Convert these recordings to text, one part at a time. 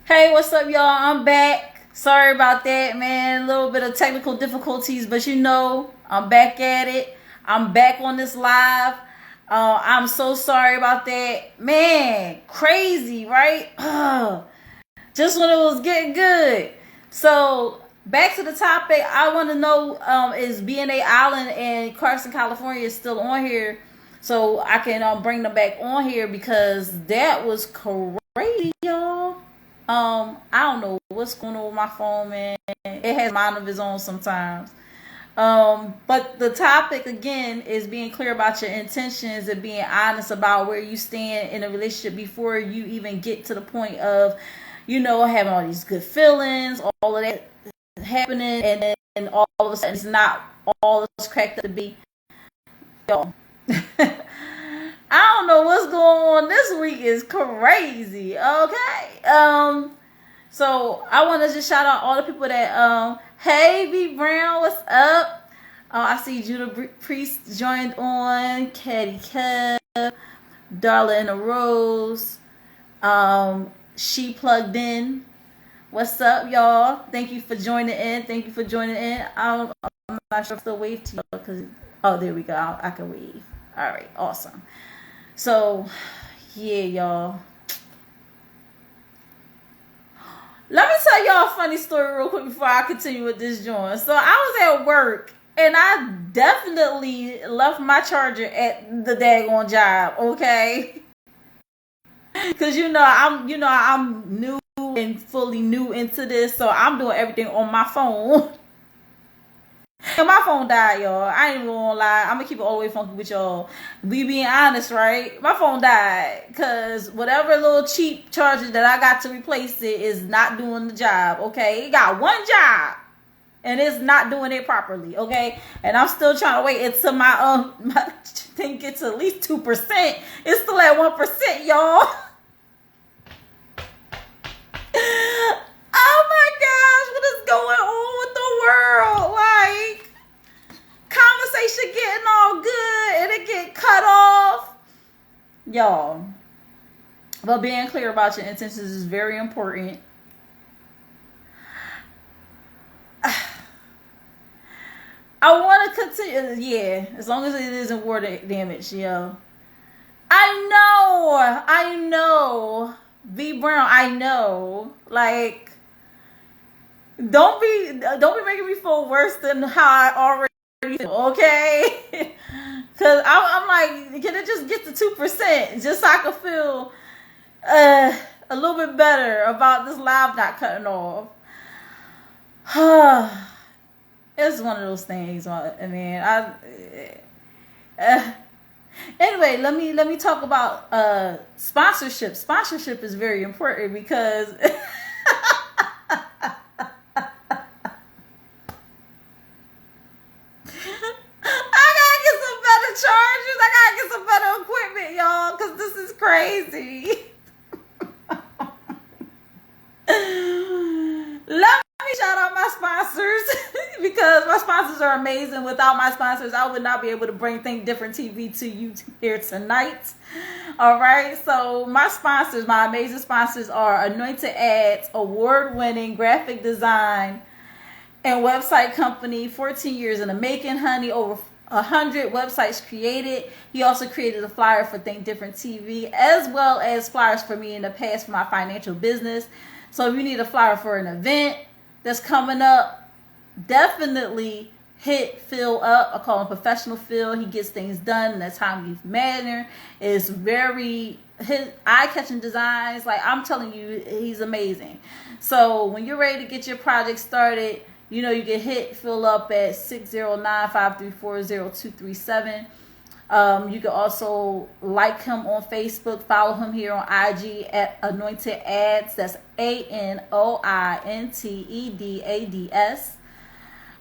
Hey, what's up, y'all? I'm back. Sorry about that, man. A little bit of technical difficulties, but I'm back at it. I'm back on this live. I'm so sorry about that. Man, crazy, right? Just when it was getting good. So, back to the topic. I want to know is BNA Island and Carson, California still on here? So I can bring them back on here because that was crazy, y'all. I don't know what's going on with my phone, man. It has a mind of its own sometimes. But the topic again is being clear about your intentions and being honest about where you stand in a relationship before you even get to the point of, having all these good feelings, all of that happening, and then all of a sudden it's not all it's cracked up to be. Yo. I don't know what's going on this week is crazy. Okay. So I want to just shout out all the people that hey B Brown, what's up? I see Judah Priest joined on, Caddy Kev, Darla and a Rose. She plugged in. What's up, y'all? Thank you for joining in. I'm not sure if they'll wave to you because there we go. I can wave. All right, awesome. So, yeah, y'all. Let me tell y'all a funny story real quick before I continue with this joint. So, I was at work, and I definitely left my charger at the daggone job, okay? Because, I'm new and fully new into this, so I'm doing everything on my phone. And my phone died, y'all. I ain't even gonna lie. I'm gonna keep it all the way funky with y'all. We being honest, right? My phone died because whatever little cheap charger that I got to replace it is not doing the job, okay? It got one job and it's not doing it properly, okay? And I'm still trying to wait until my thing gets to at least 2%. It's still at 1%, y'all. Oh my gosh, what is going on with the world? Like, conversation getting all good and it get cut off. Y'all. But being clear about your intentions is very important. I want to continue. Yeah, as long as it isn't water damage, yo. I know. B Brown, I know. Like, don't be making me feel worse than how I already feel, okay? Because I'm like, can it just get to 2% just so I can feel a little bit better about this live not cutting off? It's one of those things. I mean, anyway, let me talk about sponsorship. Sponsorship is very important because chargers. I gotta get some better equipment, y'all, because this is crazy. Let me shout out my sponsors because my sponsors are amazing. Without my sponsors, I would not be able to bring Think Different TV to you here tonight. All right, so my amazing sponsors are Anointed Ads, award-winning graphic design and website company, 14 years in the making, honey, over 100 websites created. He also created a flyer for Think Different TV, as well as flyers for me in the past for my financial business. So if you need a flyer for an event that's coming up, definitely hit Phil up. I call him Professional Phil. He gets things done in a timely manner. It's his eye-catching designs. Like, I'm telling you, he's amazing. So when you're ready to get your project started, you can hit Phil up at 609-534-0237. You can also like him on Facebook, follow him here on IG at Anointed Ads. That's ANOINTEDADS.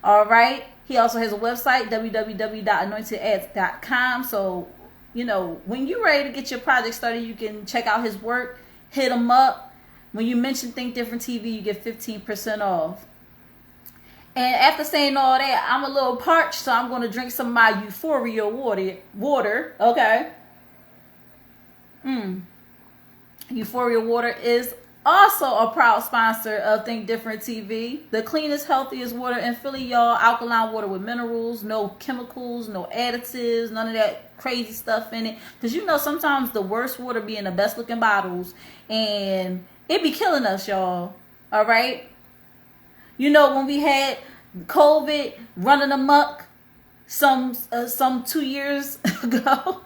All right. He also has a website, www.anointedads.com. So, when you're ready to get your project started, you can check out his work, hit him up. When you mention Think Different TV, you get 15% off. And after saying all that, I'm a little parched, so I'm going to drink some of my Uphoria water. Okay. Uphoria water is Also a proud sponsor of Think Different TV. The cleanest, healthiest water in Philly, y'all. Alkaline water with minerals, no chemicals, no additives, none of that crazy stuff in it. Because you know sometimes the worst water be in the best looking bottles. And it be killing us, y'all. Alright? You know when we had COVID running amok some 2 years ago.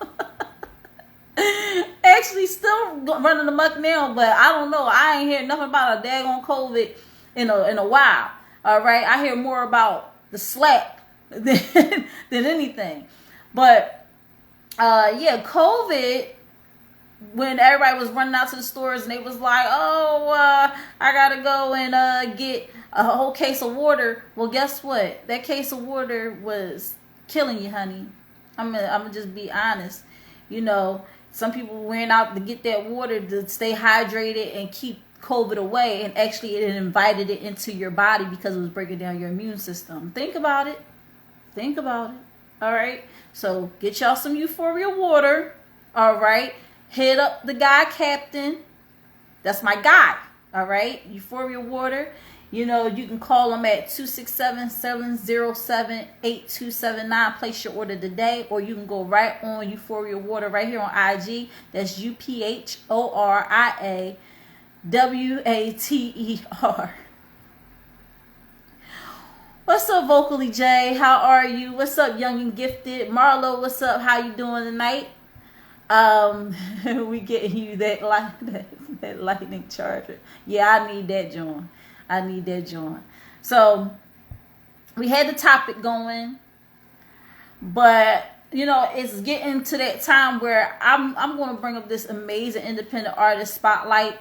Actually still running amok now, but I don't know. I ain't hear nothing about a daggone COVID in a while. All right, I hear more about the slap than anything. But yeah, COVID, when everybody was running out to the stores and they was like, oh, I gotta go and get a whole case of water. Well, guess what? That case of water was killing you, honey. I'm gonna just be honest. You know, some people went out to get that water to stay hydrated and keep COVID away, and actually it invited it into your body because it was breaking down your immune system. Think about it. Think about it. All right. So get y'all some Uphoria water. All right. Hit up the guy, Captain. That's my guy. All right. Uphoria water. You know, you can call them at 267-707-8279. Place your order today. Or you can go right on Uphoria Water right here on IG. That's UPHORIAWATER. What's up, Vocally J? How are you? What's up, Young and Gifted? Marlo, what's up? How you doing tonight? We getting you that lightning charger. Yeah, I need that, John. I need that joint. So we had the topic going, but you know it's getting to that time where I'm going to bring up this amazing independent artist spotlight.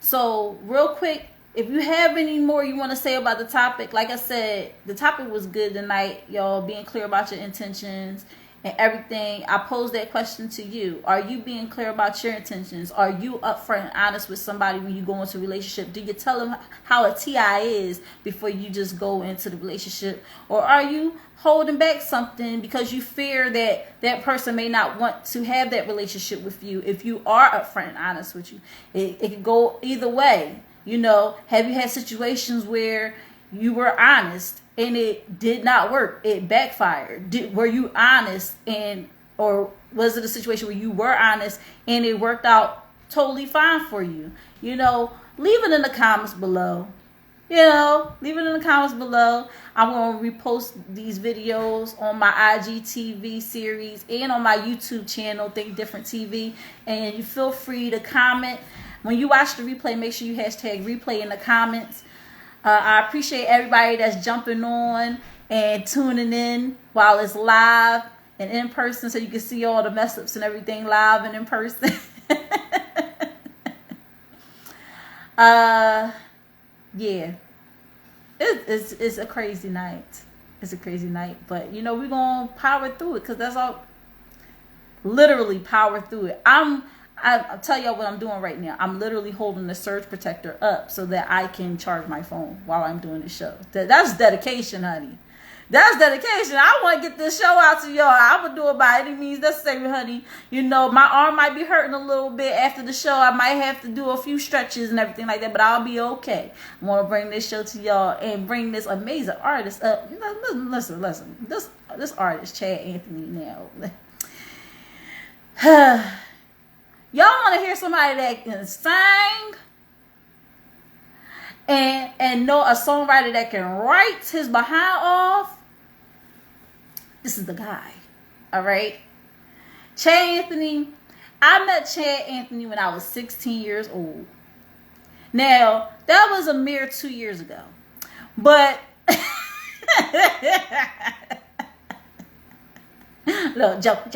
So real quick, if you have any more you want to say about the topic, like I said, the topic was good tonight, y'all. Being clear about your intentions and everything. I posed that question to you. Are you being clear about your intentions? Are you upfront and honest with somebody when you go into a relationship? Do you tell them how a TI is before you just go into the relationship? Or are you holding back something because you fear that that person may not want to have that relationship with you if you are upfront and honest with you? It can go either way. You know, have you had situations where you were honest and it did not work? It backfired. Were you honest, or was it a situation where you were honest and it worked out totally fine for you? You know, leave it in the comments below. You know, leave it in the comments below. I'm going to repost these videos on my IGTV series and on my YouTube channel, Think Different TV. And you feel free to comment. When you watch the replay, make sure you hashtag replay in the comments. I appreciate everybody that's jumping on and tuning in while it's live and in person, so you can see all the mess ups and everything live and in person. Yeah, it's a crazy night. It's a crazy night, but you know we're gonna power through it because that's all. Literally power through it. I'll tell y'all what I'm doing right now. I'm literally holding the surge protector up so that I can charge my phone while I'm doing the show. That's dedication, honey. That's dedication. I want to get this show out to y'all. I would do it by any means necessary, honey. You know, my arm might be hurting a little bit after the show. I might have to do a few stretches and everything like that, but I'll be okay. I want to bring this show to y'all and bring this amazing artist up. You know, listen. This artist, Chad Anthony, now. Y'all want to hear somebody that can sing and know a songwriter that can write his behind off? This is the guy. All right. Chad Anthony. I met Chad Anthony when I was 16 years old. Now, that was a mere 2 years ago. But little joke.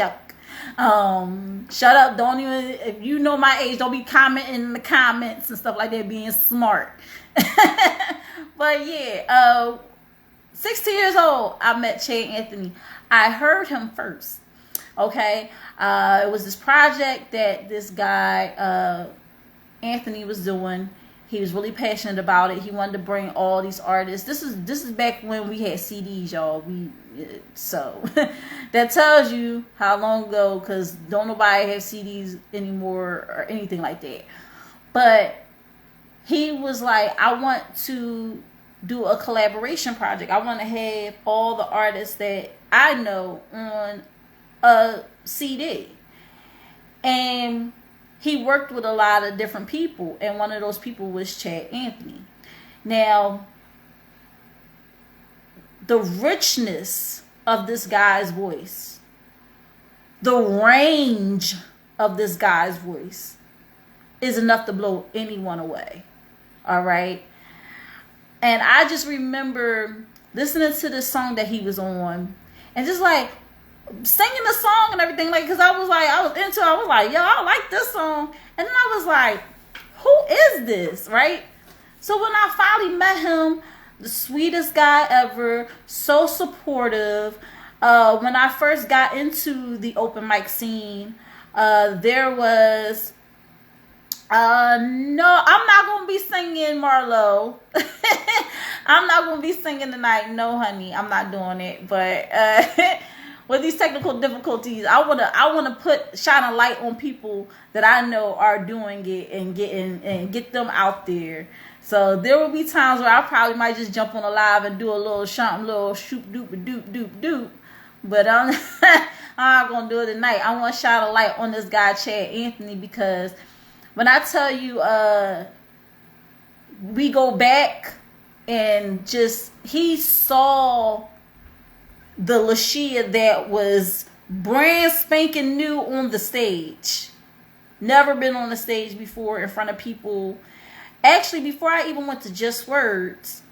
Shut up. Don't even, if you know my age, don't be commenting in the comments and stuff like that, being smart. But yeah, 16 years old, I met Chad Anthony. I heard him first. Okay. It was this project that this guy, Anthony, was doing. He was really passionate about it. He wanted to bring all these artists. This is back when we had CDs, y'all. So that tells you how long ago, because don't nobody have CDs anymore or anything like that. But he was like, I want to do a collaboration project. I want to have all the artists that I know on a CD. And he worked with a lot of different people, and one of those people was Chad Anthony. Now, the richness of this guy's voice, the range of this guy's voice is enough to blow anyone away. All right. And I just remember listening to this song that he was on and just like singing the song and everything, like, because I was into it. I was like, yo, I like this song. And then I was like, who is this? Right? So when I finally met him, the sweetest guy ever, so supportive. When I first got into the open mic scene, there was no, I'm not gonna be singing Marlo. I'm not gonna be singing tonight. No, honey, I'm not doing it. But with these technical difficulties, I wanna shine a light on people that I know are doing it and get them out there. So there will be times where I probably might just jump on a live and do a little something, little shoop doop doop doop doop. But I'm not gonna do it tonight. I want to shine a light on this guy Chad Anthony, because when I tell you, we go back and just he saw the LaShia that was brand spanking new on the stage. Never been on the stage before in front of people. Actually, before I even went to Just Words,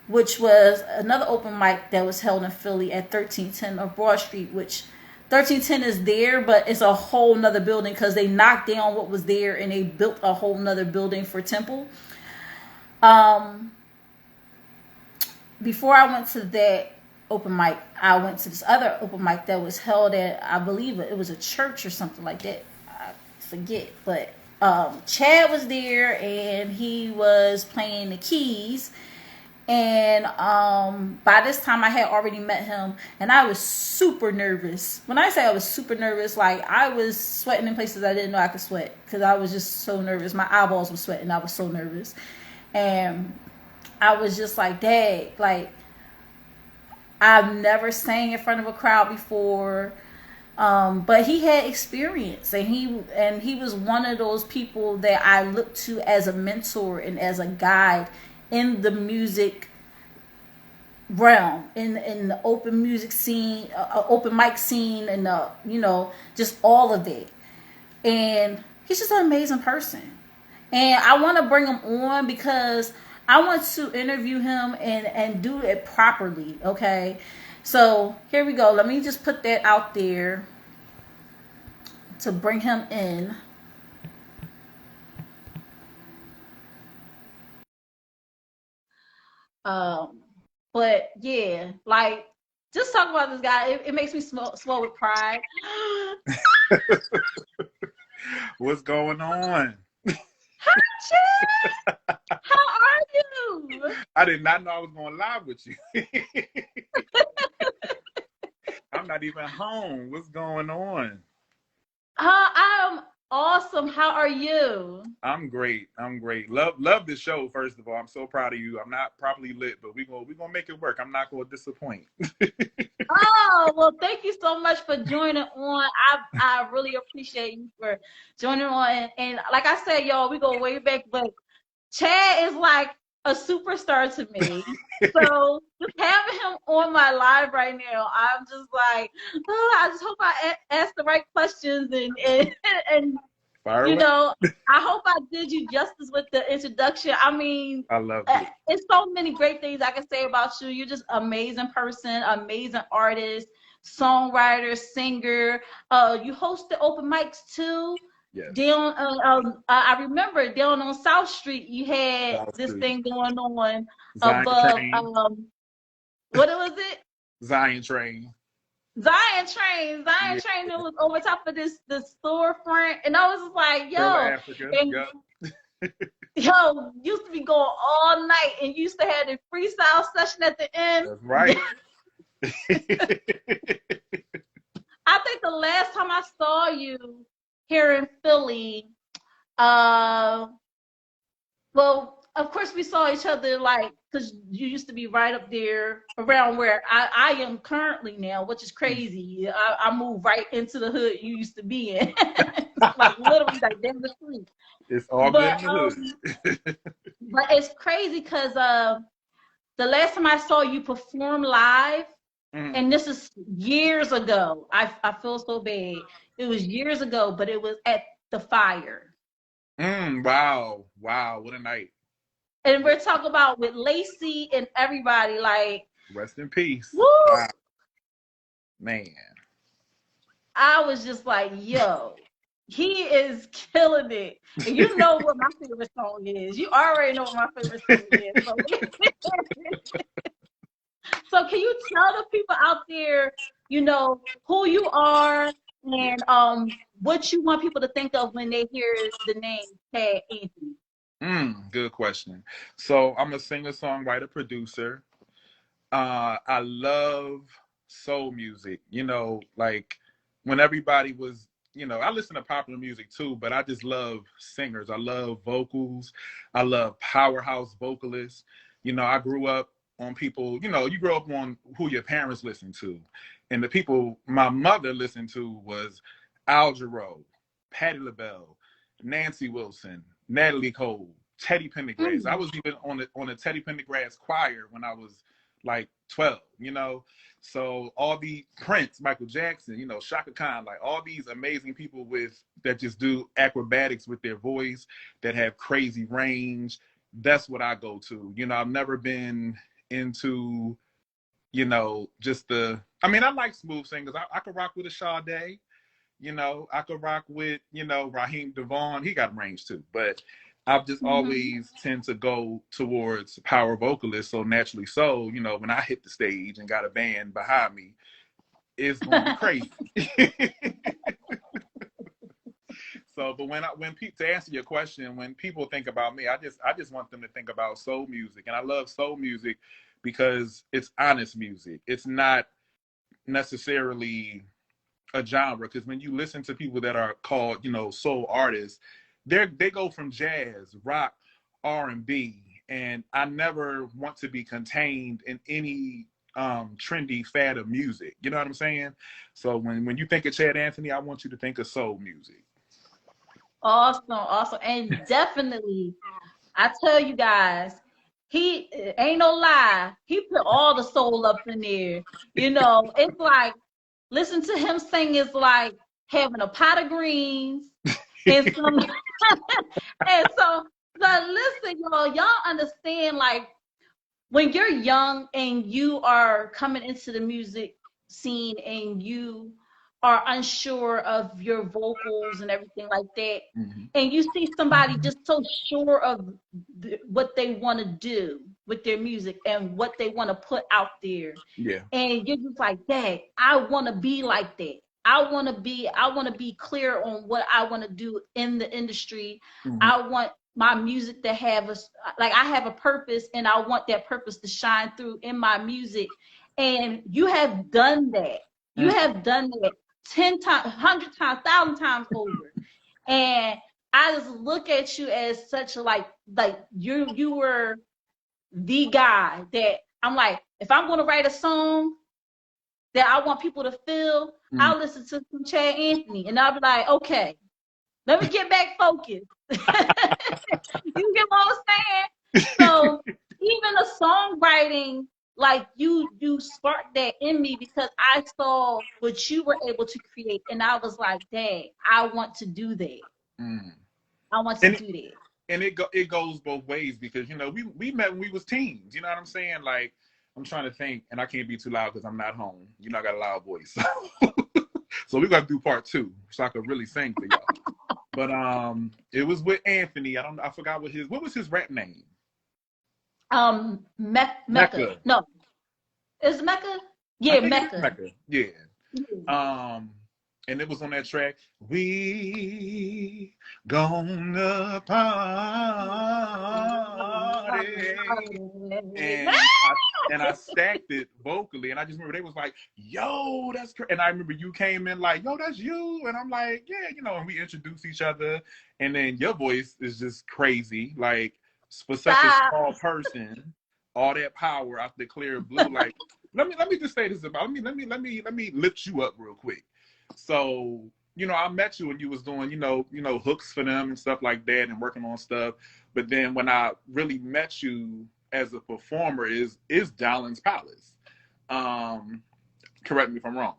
which was another open mic that was held in Philly at 1310 of Broad Street, which 1310 is there, but it's a whole nother building because they knocked down what was there and they built a whole nother building for Temple. Before I went to that open mic, I went to this other open mic that was held at, I believe it was a church or something like that. I forget, but Chad was there and he was playing the keys. And by this time I had already met him, and I was super nervous. When I say I was super nervous, like I was sweating in places I didn't know I could sweat, because I was just so nervous. My eyeballs were sweating. I was so nervous. And I was just like, dang, like I've never sang in front of a crowd before. But he had experience, and he was one of those people that I looked to as a mentor and as a guide in the music realm, in the open music scene, open mic scene, and just all of it. And he's just an amazing person, and I want to bring him on because I want to interview him and do it properly. Okay, so here we go. Let me just put that out there to bring him in. But yeah, like, just talk about this guy. It makes me swell with pride. What's going on? Hi, Chad. How are you? I did not know I was going live with you. I'm not even home. What's going on? I'm awesome. How are you? I'm great. Love the show. First of all, I'm so proud of you. I'm not properly lit, but we're gonna make it work. I'm not gonna disappoint. Oh, well, thank you so much for joining on. I really appreciate you for joining on. And like I said, y'all, we go way back, but Chad is like a superstar to me. So just having him on my live right now, I'm just like, oh, I just hope I ask the right questions and Fire you away. know, I hope I did you justice with the introduction. I mean, I love it. it's so many great things I can say about you. You're just amazing person, amazing artist, songwriter, singer. You hosted open mics too. Yes. Down, I remember down on South Street, you had South this Street. thing going on Zion above. Train. What was it? Zion Train. Zion Train that was over top of the storefront, and I was just like, yo, Africa. and Yep. yo, used to be going all night, and used to have the freestyle session at the end. That's right. I think the last time I saw you here in Philly, Well, of course, we saw each other like because you used to be right up there around where I am currently now, which is crazy. I moved right into the hood you used to be in, like literally like down the street. It's all good But in the hood. but it's crazy because the last time I saw you perform live, Mm, and this is years ago. I feel so bad. It was years ago, but it was at the fire. wow. Wow. What a night. And What, we're talking about with Lacey and everybody, like, rest in peace. woo! Wow. Man. I was just like, yo, he is killing it. And you know what my favorite song is. You already know what my favorite song is. So, so can you tell the people out there, who you are Yeah. and what you want people to think of when they hear the name Tad Anthony? Good question. So I'm a singer, songwriter, producer. I love soul music. Like when everybody was, I listen to popular music too, but I just love singers. I love vocals. I love powerhouse vocalists. I grew up on people, you grow up on who your parents listen to. And the people my mother listened to was Al Jarreau, Patti LaBelle, Nancy Wilson, Natalie Cole, Teddy Pendergrass. I Mm. was even on the Teddy Pendergrass choir when I was like 12, So all the Prince, Michael Jackson, Shaka Khan, like all these amazing people that just do acrobatics with their voice, that have crazy range. That's what I go to. I've never been into, just I like smooth singers. I could rock with a Sade. I could rock with, Raheem Devon. He got range too. But I've just Mm-hmm. always tend to go towards power vocalists. So naturally so, when I hit the stage and got a band behind me, it's gonna be crazy. So, but to answer your question, when people think about me, I just want them to think about soul music. And I love soul music because it's honest music. It's not necessarily a genre, because when you listen to people that are called, soul artists, they go from jazz, rock, R&B, and I never want to be contained in any trendy fad of music. You know what I'm saying? So when you think of Chad Anthony, I want you to think of soul music. Awesome, awesome. And definitely, I tell you guys, he ain't no lie. He put all the soul up in there. It's like listen to him sing is like having a pot of greens and some and so listen, y'all understand like when you're young and you are coming into the music scene and you are unsure of your vocals and everything like that, Mm-hmm. and you see somebody just so sure of what they want to do with their music and what they want to put out there, Yeah. and you're just like, Dang, I want to be like that. I want to be clear on what I want to do in the industry. Mm-hmm. I want my music to have I have a purpose and I want that purpose to shine through in my music. And you have done that. You Mm-hmm. have done that 10 times, 100 times, 1,000 times over. And I just look at you as such like you were the guy that I'm like, if I'm going to write a song that I want people to feel, Mm-hmm. I'll listen to some Chad Anthony and I'll be like, okay, let me get back focused. You get what I'm saying? So even the songwriting, like you sparked that in me because I saw what you were able to create, and I was like, dang, I want to do that. Mm-hmm. I want to And do that. it goes both ways, because we met when we was teens. You know what I'm saying? Like, I'm trying to think, and I can't be too loud because I'm not home. I got a loud voice, so we got to do part two so I could really sing for y'all. But it was with Anthony. I forgot what was his rap name. Mecca. Mecca. No, is it Mecca? I Yeah, think it is Mecca. Mecca. Yeah. Yeah. Um, and it was on that track. We gonna party. And I stacked it vocally, and I just remember they was like, "Yo, that's crazy." And I remember you came in like, "Yo, that's you," and I'm like, "Yeah," and we introduced each other, and then your voice is just crazy, like for such a Stop. small person, all that power out the clear blue. Like, let me just say this about let me lift you up real quick. So, I met you when you was doing, hooks for them and stuff like that and working on stuff. But then when I really met you as a performer is Dowling's Palace. Correct me if I'm wrong.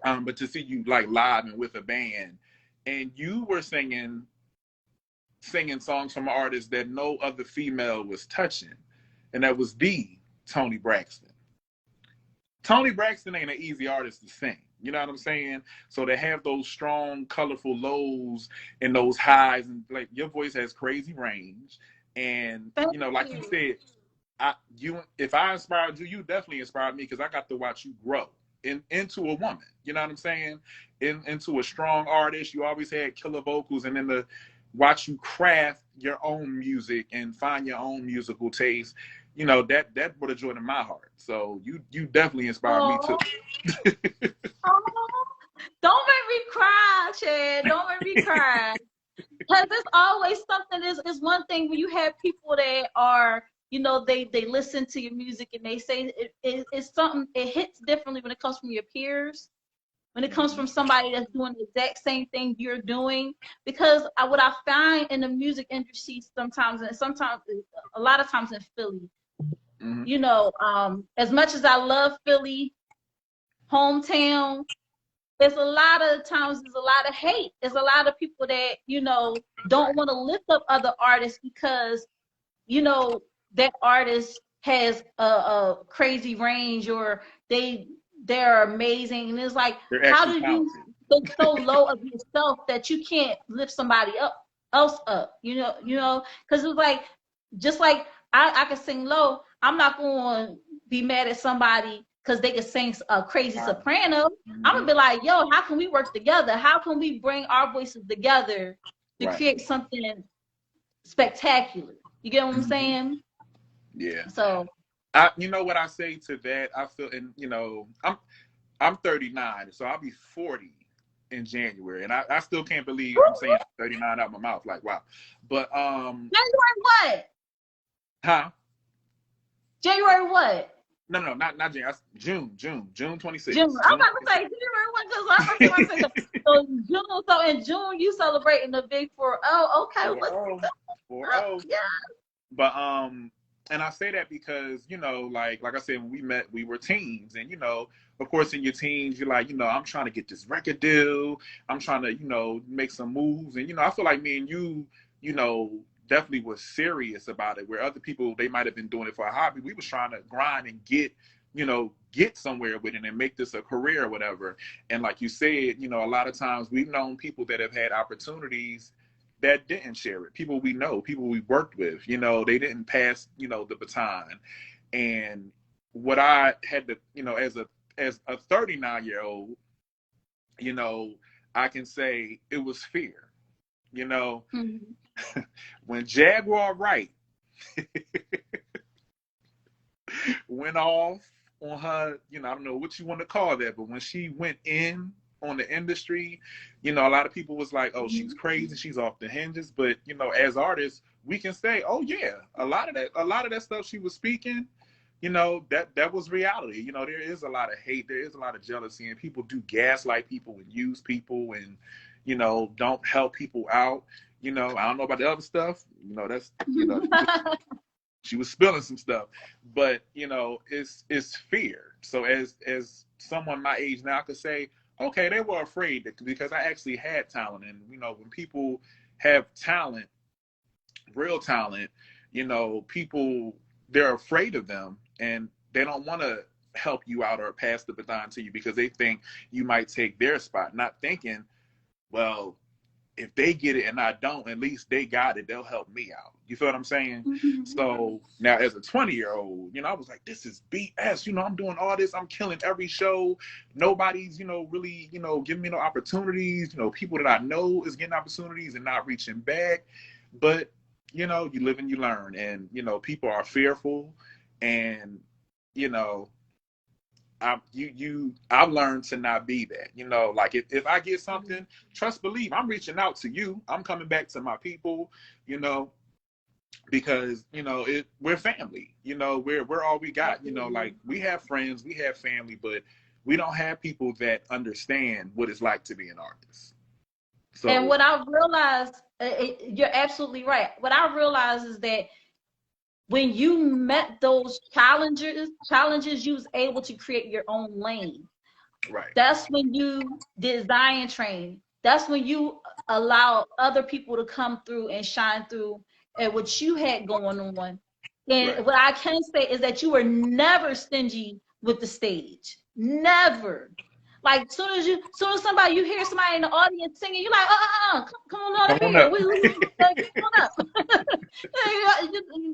But to see you like live and with a band, and you were singing songs from artists that no other female was touching, and that was Toni Braxton. Toni Braxton ain't an easy artist to sing. You know what I'm saying? So to have those strong, colorful lows and those highs, and like your voice has crazy range, and Thank like you you. said, if I inspired you, you definitely inspired me because I got to watch you grow into a woman. You know what I'm saying? Into a strong artist. You always had killer vocals, and then to watch you craft your own music and find your own musical taste. That brought a joy to my heart. So you definitely inspired me too. Oh, don't make me cry, Chad. Don't make me cry. Because there's always something. Is one thing when you have people that are, they listen to your music and they say it's something. It hits differently when it comes from your peers. When it comes from somebody that's doing the exact same thing you're doing, because what I find in the music industry sometimes, a lot of times in Philly, as much as I love Philly, hometown, there's a lot of times there's a lot of hate. There's a lot of people that don't want to lift up other artists because that artist has a crazy range, or they're amazing, and it's like, They're how actually do you talented. think so low of yourself that you can't lift somebody else up? Because it's like, just like I can sing low, I'm not going to be mad at somebody because they can sing a crazy soprano. I'm gonna be like, yo, how can we work together? How can we bring our voices together to create something spectacular? You get what I'm saying? Yeah. So You know what I say to that? I feel, and I'm 39, so I'll be 40 in January, and I still can't believe I'm saying 39 out my mouth. Like, wow. But January what? Huh? January what? No, not January. June 26th. June. I'm about to say January what, because I'm about to say so June. So in June you celebrating the big 4-0. Okay, 4-0. Yeah. But and I say that because like I said, when we met, we were teens, and of course, in your teens, you're like, I'm trying to get this record deal. I'm trying to make some moves, and I feel like me and you, definitely was serious about it. Where other people, they might have been doing it for a hobby, we was trying to grind and get somewhere with it and make this a career or whatever. And like you said, a lot of times we've known people that have had opportunities that didn't share it. People we know, people we worked with, they didn't pass, the baton. And what I had to, as a 39-year-old, I can say it was fear. When Jaguar Wright went off on her, I don't know what you want to call that, but when she went in on the industry, a lot of people was like, oh, she's crazy, she's off the hinges. But as artists, we can say, oh yeah, a lot of that stuff she was speaking, that was reality. There is a lot of hate, there is a lot of jealousy, and people do gaslight people and use people and don't help people out. I don't know about the other stuff, that's she was spilling some stuff, but it's fear. So as someone my age now, I could say, okay, they were afraid because I actually had talent. And when people have talent, real talent, people, they're afraid of them, and they don't want to help you out or pass the baton to you because they think you might take their spot, not thinking, well, if they get it and I don't, at least they got it, they'll help me out. You feel what I'm saying? So now as a 20-year-old, I was like, this is BS. I'm doing all this. I'm killing every show. Nobody's, really, giving me no opportunities. People that I know is getting opportunities and not reaching back. But, you live and you learn. And, people are fearful. And, I've learned to not be that. Like if I get something, trust, believe, I'm reaching out to you. I'm coming back to my people, because we're family. We're all we got. Absolutely. Like we have friends, we have family, but we don't have people that understand what it's like to be an artist. And So what I realized, you're absolutely right. What I realized is that when you met those challenges, you was able to create your own lane. right, That's when you design train. That's when you allow other people to come through and shine through at what you had going on. right. And what I can say is that you were never stingy with the stage. Never. Like soon as somebody you hear somebody in the audience singing, you're like, come on Come up on here. up. Come on up.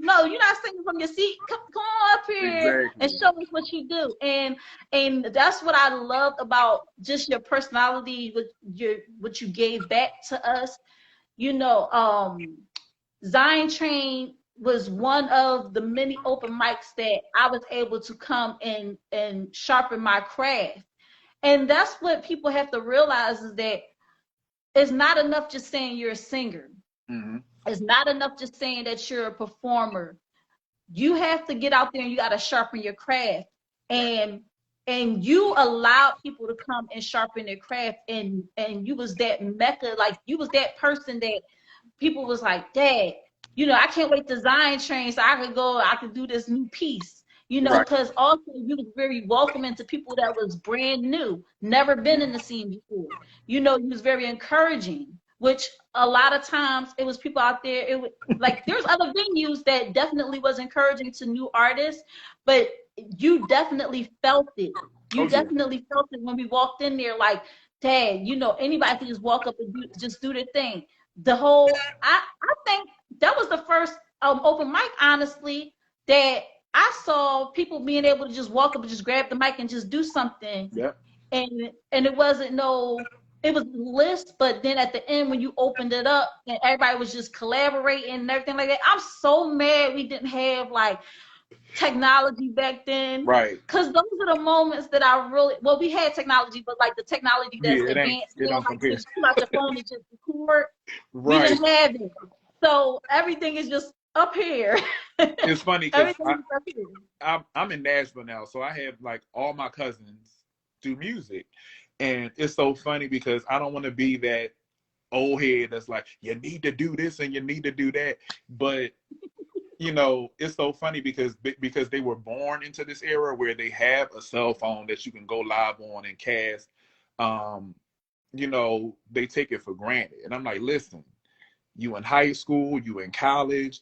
No, you're not singing from your seat. Come on up here and Exactly. show us what you do. And that's what I loved about just your personality, with what you gave back to us. Zion Train was one of the many open mics that I was able to come and sharpen my craft. And that's what people have to realize, is that it's not enough just saying you're a singer. Mm-hmm. It's not enough just saying that you're a performer. You have to get out there and you got to sharpen your craft. Right. And you allowed people to come and sharpen their craft, and you was that mecca, like you was that person that people was like, Dad, I can't wait to Zion Train so I could do this new piece. Right. Because also you was very welcoming to people that was brand new, never been in the scene before. You was very encouraging, which a lot of times it was people out there, like there's other venues that definitely was encouraging to new artists, but you definitely felt it. Oh You yeah. definitely felt it when we walked in there, like, Dad, anybody can just walk up and just do their thing. I think that was the first open mic, honestly, that I saw people being able to just walk up and just grab the mic and just do something. Yeah. And it wasn't it was a list, but then at the end when you opened it up and everybody was just collaborating and everything like that, I'm so mad we didn't have like technology back then. Right. Because those are the moments that I really, well, we had technology, but like the technology that's Yeah. advanced It now, don't like you compare. just pull out your phone and just record. We Right. didn't have it. So everything is just up here. It's funny because Everything is up here. I'm in Nashville now, so I have like all my cousins do music, and it's so funny because I don't want to be that old head that's like, you need to do this and you need to do that, but it's so funny because they were born into this era where they have a cell phone that you can go live on and cast. um they take it for granted, and I'm like, listen, you in high school, you in college,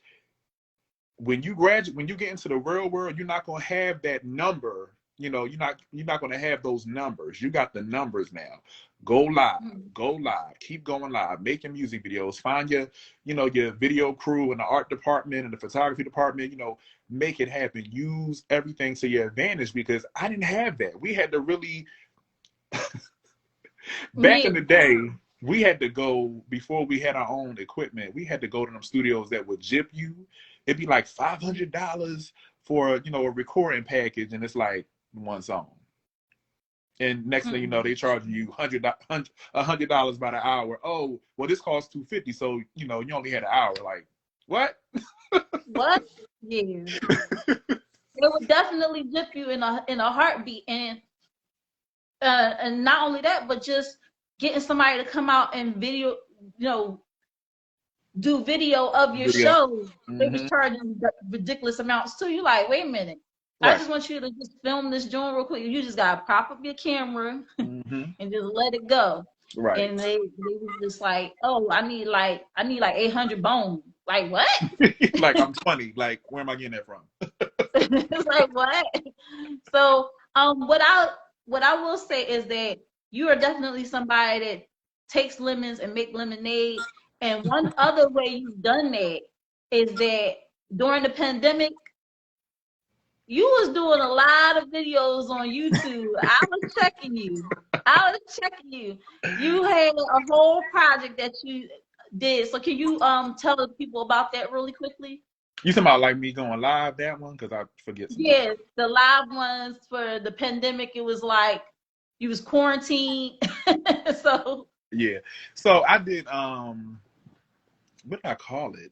when you graduate, when you get into the real world, you're not going to have that number. You're not going to have those numbers. You got the numbers now. Go live, Mhm. go live, keep going live, making music videos, find your video crew in the art department and the photography department, make it happen. Use everything to your advantage, because I didn't have that. We had to really, back Yeah. in the day, we had to go, before we had our own equipment, we had to go to them studios that would jip you. It'd be like $500 for a recording package, and it's like one song. And next thing you know, Mhm. they charging you $100 by the hour. Oh, well, this costs $250, so you only had an hour. Like, what? What? Yeah. It would definitely dip you in a heartbeat. And not only that, but just getting somebody to come out and you know, do video of your Video. show. They was Hmm. charging ridiculous amounts too. You like, wait a minute. I Right. just want you to just film this joint real quick. You just gotta prop up your camera Hmm. and just let it go. Right. And they was just like, oh, I need like 800 bones. Like what? Like, I'm 20. Like, where am I getting that from? It's like what? So what I will say is that you are definitely somebody that takes lemons and make lemonade. And one other way you've done that is that during the pandemic, you was doing a lot of videos on YouTube. I was checking you. I was checking you. You had a whole project that you did. So can you tell the people about that really quickly? You talking about like me going live, that one? Because I forget sometimes. Yes, the live ones for the pandemic, it was like you was quarantined. So Yeah. So I did, what did I call it?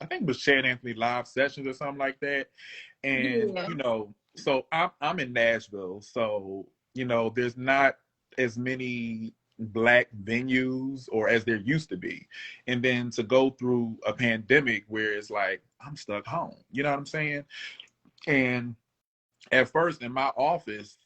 I think it was Chad Anthony live sessions or something like that. And Yeah. you know, so I'm in Nashville, so you know, there's not as many black venues or as there used to be. And then to go through a pandemic where it's like I'm stuck home. You know what I'm saying? And at first in my office,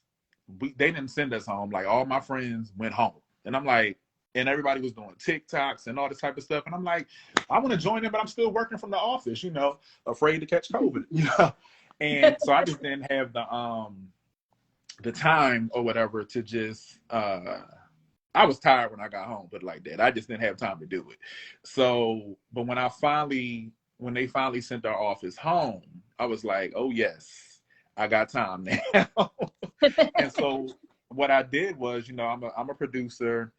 they didn't send us home. Like all my friends went home, and I'm like, and everybody was doing TikToks and all this type of stuff, and I'm like, I want to join them, but I'm still working from the office, you know, afraid to catch COVID, you know. And so I just didn't have the time or whatever to just I was tired when I got home, but like that. I just didn't have time to do it. So, but when they finally sent our office home, I was like, oh yes, I got time now. And so what I did was, you know, I'm a producer,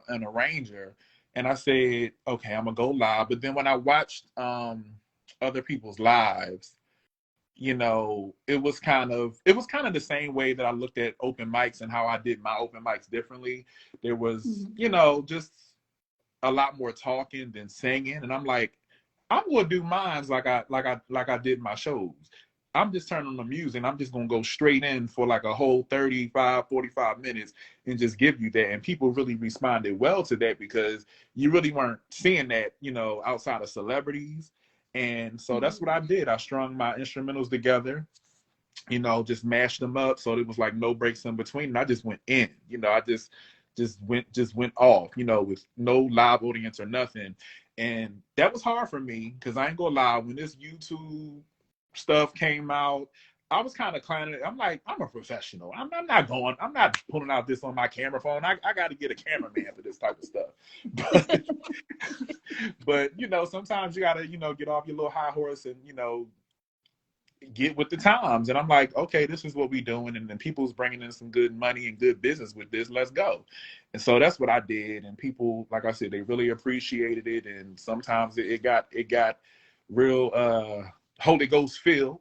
an arranger, and I said, okay, I'm gonna go live. But then when I watched other people's lives, you know, it was kind of the same way that I looked at open mics and how I did my open mics differently. There was, Mhm. you know, just a lot more talking than singing, and I'm like, I'm gonna do mines like I did my shows. I'm just turning on the music. I'm just gonna go straight in for like a whole 35, 45 minutes and just give you that. And people really responded well to that because you really weren't seeing that, you know, outside of celebrities. And so that's what I Mhm. did. I strung my instrumentals together, you know, just mashed them up so it was like no breaks in between. And I just went in, you know, I just went off, you know, with no live audience or nothing. And that was hard for me because I ain't gonna lie, when this YouTube stuff came out, I was kind of clowning it. I'm like, I'm a professional. I'm not pulling out this on my camera phone. I got to get a cameraman for this type of stuff. But, but you know, sometimes you got to, you know, get off your little high horse and, you know, get with the times. And I'm like, okay, this is what we doing. And then people's bringing in some good money and good business with this. Let's go. And so that's what I did. And people, like I said, they really appreciated it. And sometimes it got real Holy Ghost filled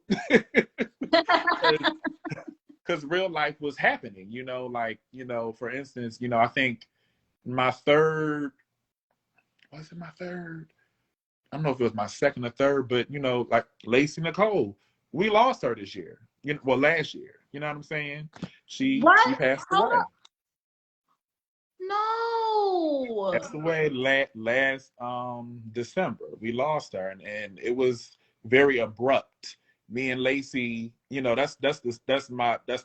because real life was happening, you know, like, you know, for instance, you know, I think my third, was it my third? I don't know if it was my second or third, but you know, like Lacey Nicole, we lost her this year. You know, well, last year. You know what I'm saying? She What? passed How away. long? No. Passed away last December. We lost her, and it was very abrupt. Me and Lacey, you know, that's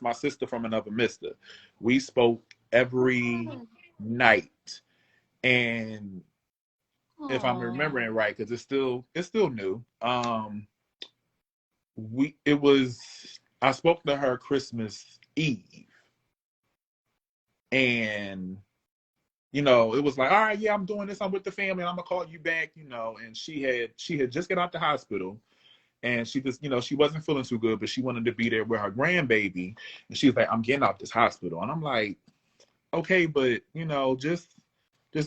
my sister from another mister. We spoke every night, and if I'm Oh. remembering right, because it's still new. It was I spoke to her Christmas Eve, and you know it was like, all right, yeah, I'm doing this, I'm with the family, I'm gonna call you back, you know. And she had just got out the hospital, and she just, you know, she wasn't feeling too good, but she wanted to be there with her grandbaby. And she was like, I'm getting out this hospital. And I'm like, okay, but you know, just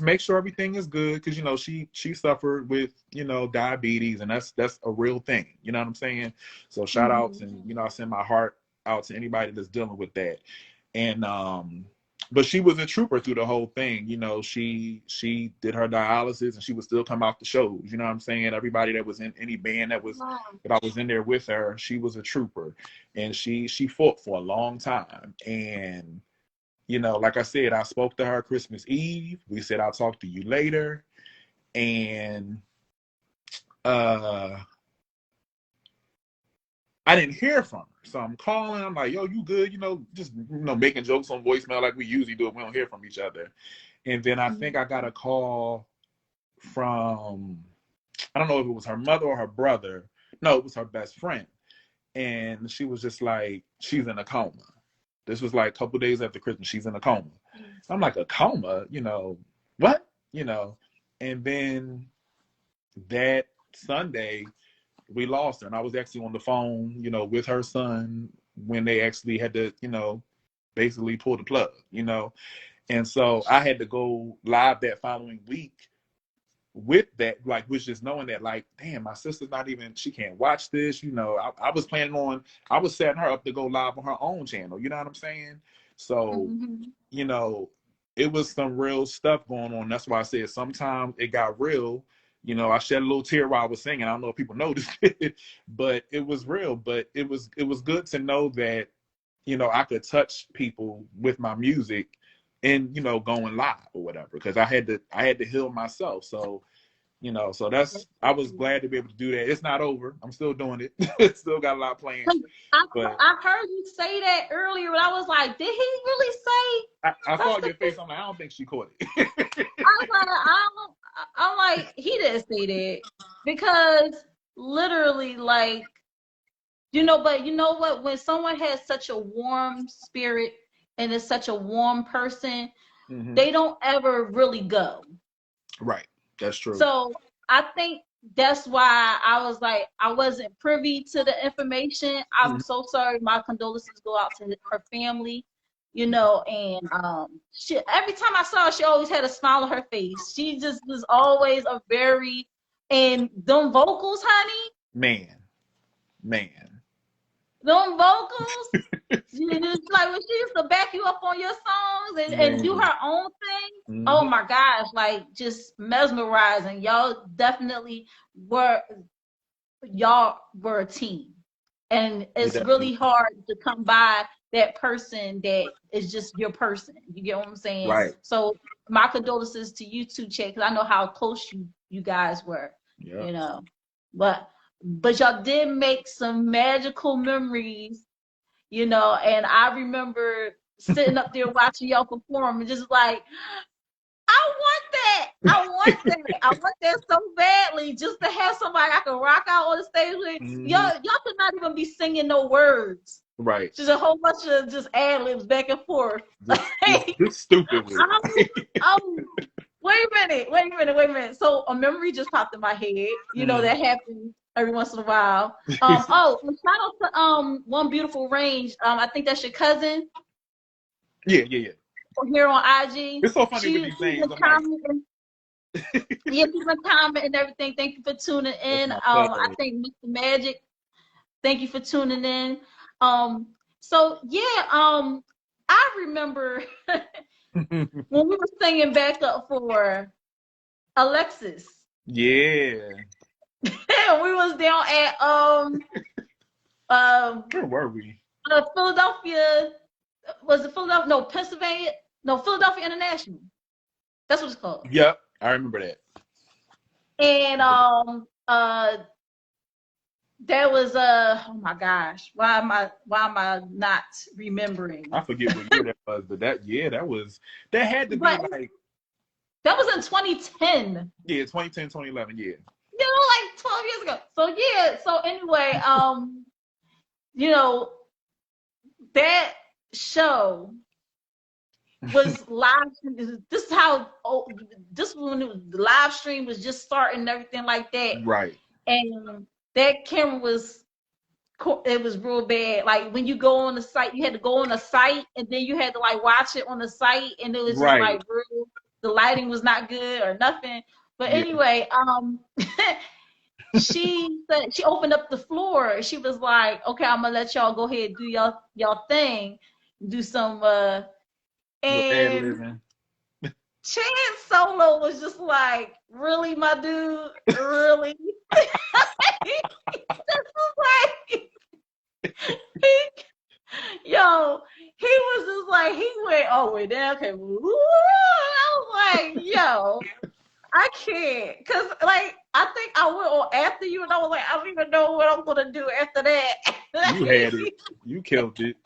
make sure everything is good, because you know she suffered with, you know, diabetes, and that's a real thing, you know what I'm saying? So shout outs, Mhm. and you know, I send my heart out to anybody that's dealing with that. And but she was a trooper through the whole thing, you know. She did her dialysis, and she would still come out the shows, you know what I'm saying? Everybody that was in any band Wow. that I was in there with her, she was a trooper. And she fought for a long time. And you know, like I said, I spoke to her Christmas Eve. We said, I'll talk to you later. And uh I didn't hear from her. So I'm calling. I'm like, yo, you good? You know, just, you know, making jokes on voicemail like we usually do if we don't hear from each other. And then I think Mhm. I got a call from, I don't know if it was her mother or her brother. No, it was her best friend. And she was just like, she's in a coma. This was like a couple days after Christmas. She's in a coma. I'm like, a coma? You know, what? You know, and then that Sunday, we lost her. And I was actually on the phone, you know, with her son when they actually had to, you know, basically pull the plug, you know. And so I had to go live that following week with that, like, was just knowing that, like, damn, my sister's not even, she can't watch this, you know. I was planning on, I was setting her up to go live on her own channel, you know what I'm saying? So, Mhm. you know, it was some real stuff going on. That's why I said sometimes it got real, You know, I shed a little tear while I was singing. I don't know if people noticed it, but it was real. But it was good to know that, you know, I could touch people with my music and, you know, going live or whatever, because I had to heal myself. So, you know, so I was glad to be able to do that. It's not over. I'm still doing it. Still got a lot planned. But I heard you say that earlier, and I was like, did he really say I that's saw the your face. I'm like, I don't think she caught it. I'm like, he didn't say that because literally, like, but you know what? When someone has such a warm spirit and is such a warm person, Mm-hmm. they don't ever really go. Right. That's true. So I think that's why I was like, I wasn't privy to the information. I'm Mhm. so sorry. My condolences go out to her family, and she, every time I saw her, she always had a smile on her face. She just was always a very, and them vocals, honey, Man. Man. them vocals. It's like when she used to back you up on your songs and do Man. her own thing. Oh Hmm. my gosh, like just mesmerizing. Y'all were a team. And We it's definitely really hard to come by that person that is just your person. You get what I'm saying? right. So my condolences to you too, Che, because I know how close you guys were, Yeah. you know. But y'all did make some magical memories, and I remember sitting up there watching y'all perform and just like, I want that. I want that. I want that so badly. Just to have somebody I can rock out on the stage with. Hmm. Y'all could not even be singing no words. Right. Just a whole bunch of just ad libs back and forth. Just stupid with it. Wait a minute. So a memory just popped in my head. Mhm. That happens every once in a while. And shout out to One Beautiful Range. I think that's your cousin Yeah, yeah, yeah. here on IG. It's so funny with She's these been names. I'm like, commenting. Yeah, she's been commenting and everything. Thank you for tuning that's in. my I thug. think Mr. Magic, thank you for tuning in. Um, so yeah, I remember when we were singing backup for Alexis. Yeah. We was down at um Where were we? Philadelphia. Was it Philadelphia? No, Pennsylvania. No, Philadelphia International. That's what it's called. Yep, I remember that. And there was oh my gosh, why am I not remembering? I forget what year that was, but that had to be But like, that was in 2010. yeah, 2010, 2011. Yeah. Like 12 years ago. So yeah, so anyway, you know, that show was live. This is how this was when the live stream was just starting and everything like that. Right. And that camera was it was real bad. Like when you go on the site, you had to go on the site and then you had to like watch it on the site, and it was just Right. like real. The lighting was not good or nothing. But Yeah. anyway, she said she opened up the floor. She was like, "Okay, I'm gonna let y'all go ahead and do y'all thing, do some." Little ad And living. Chance Solo was just like, "Really, my dude? Really?" This was like. Yo, he was just like, he went all the way down. Okay, woo. I was like, yo, I can't. Because, like, I think I went on after you, and I was like, I don't even know what I'm going to do after that. You had it. You killed it.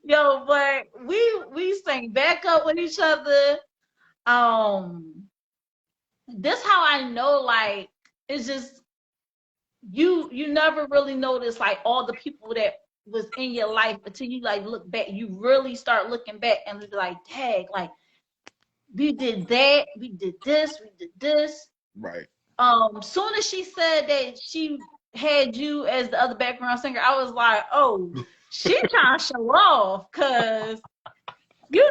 Yo, but we sang back up with each other. This how I know, like, it's just, you never really notice, like, all the people that was in your life until you like look back. You really start looking back and be like, dang, like we did that, we did this, we did this. Right. Soon as she said that she had you as the other background singer, I was like, oh, she trying to show off, cause you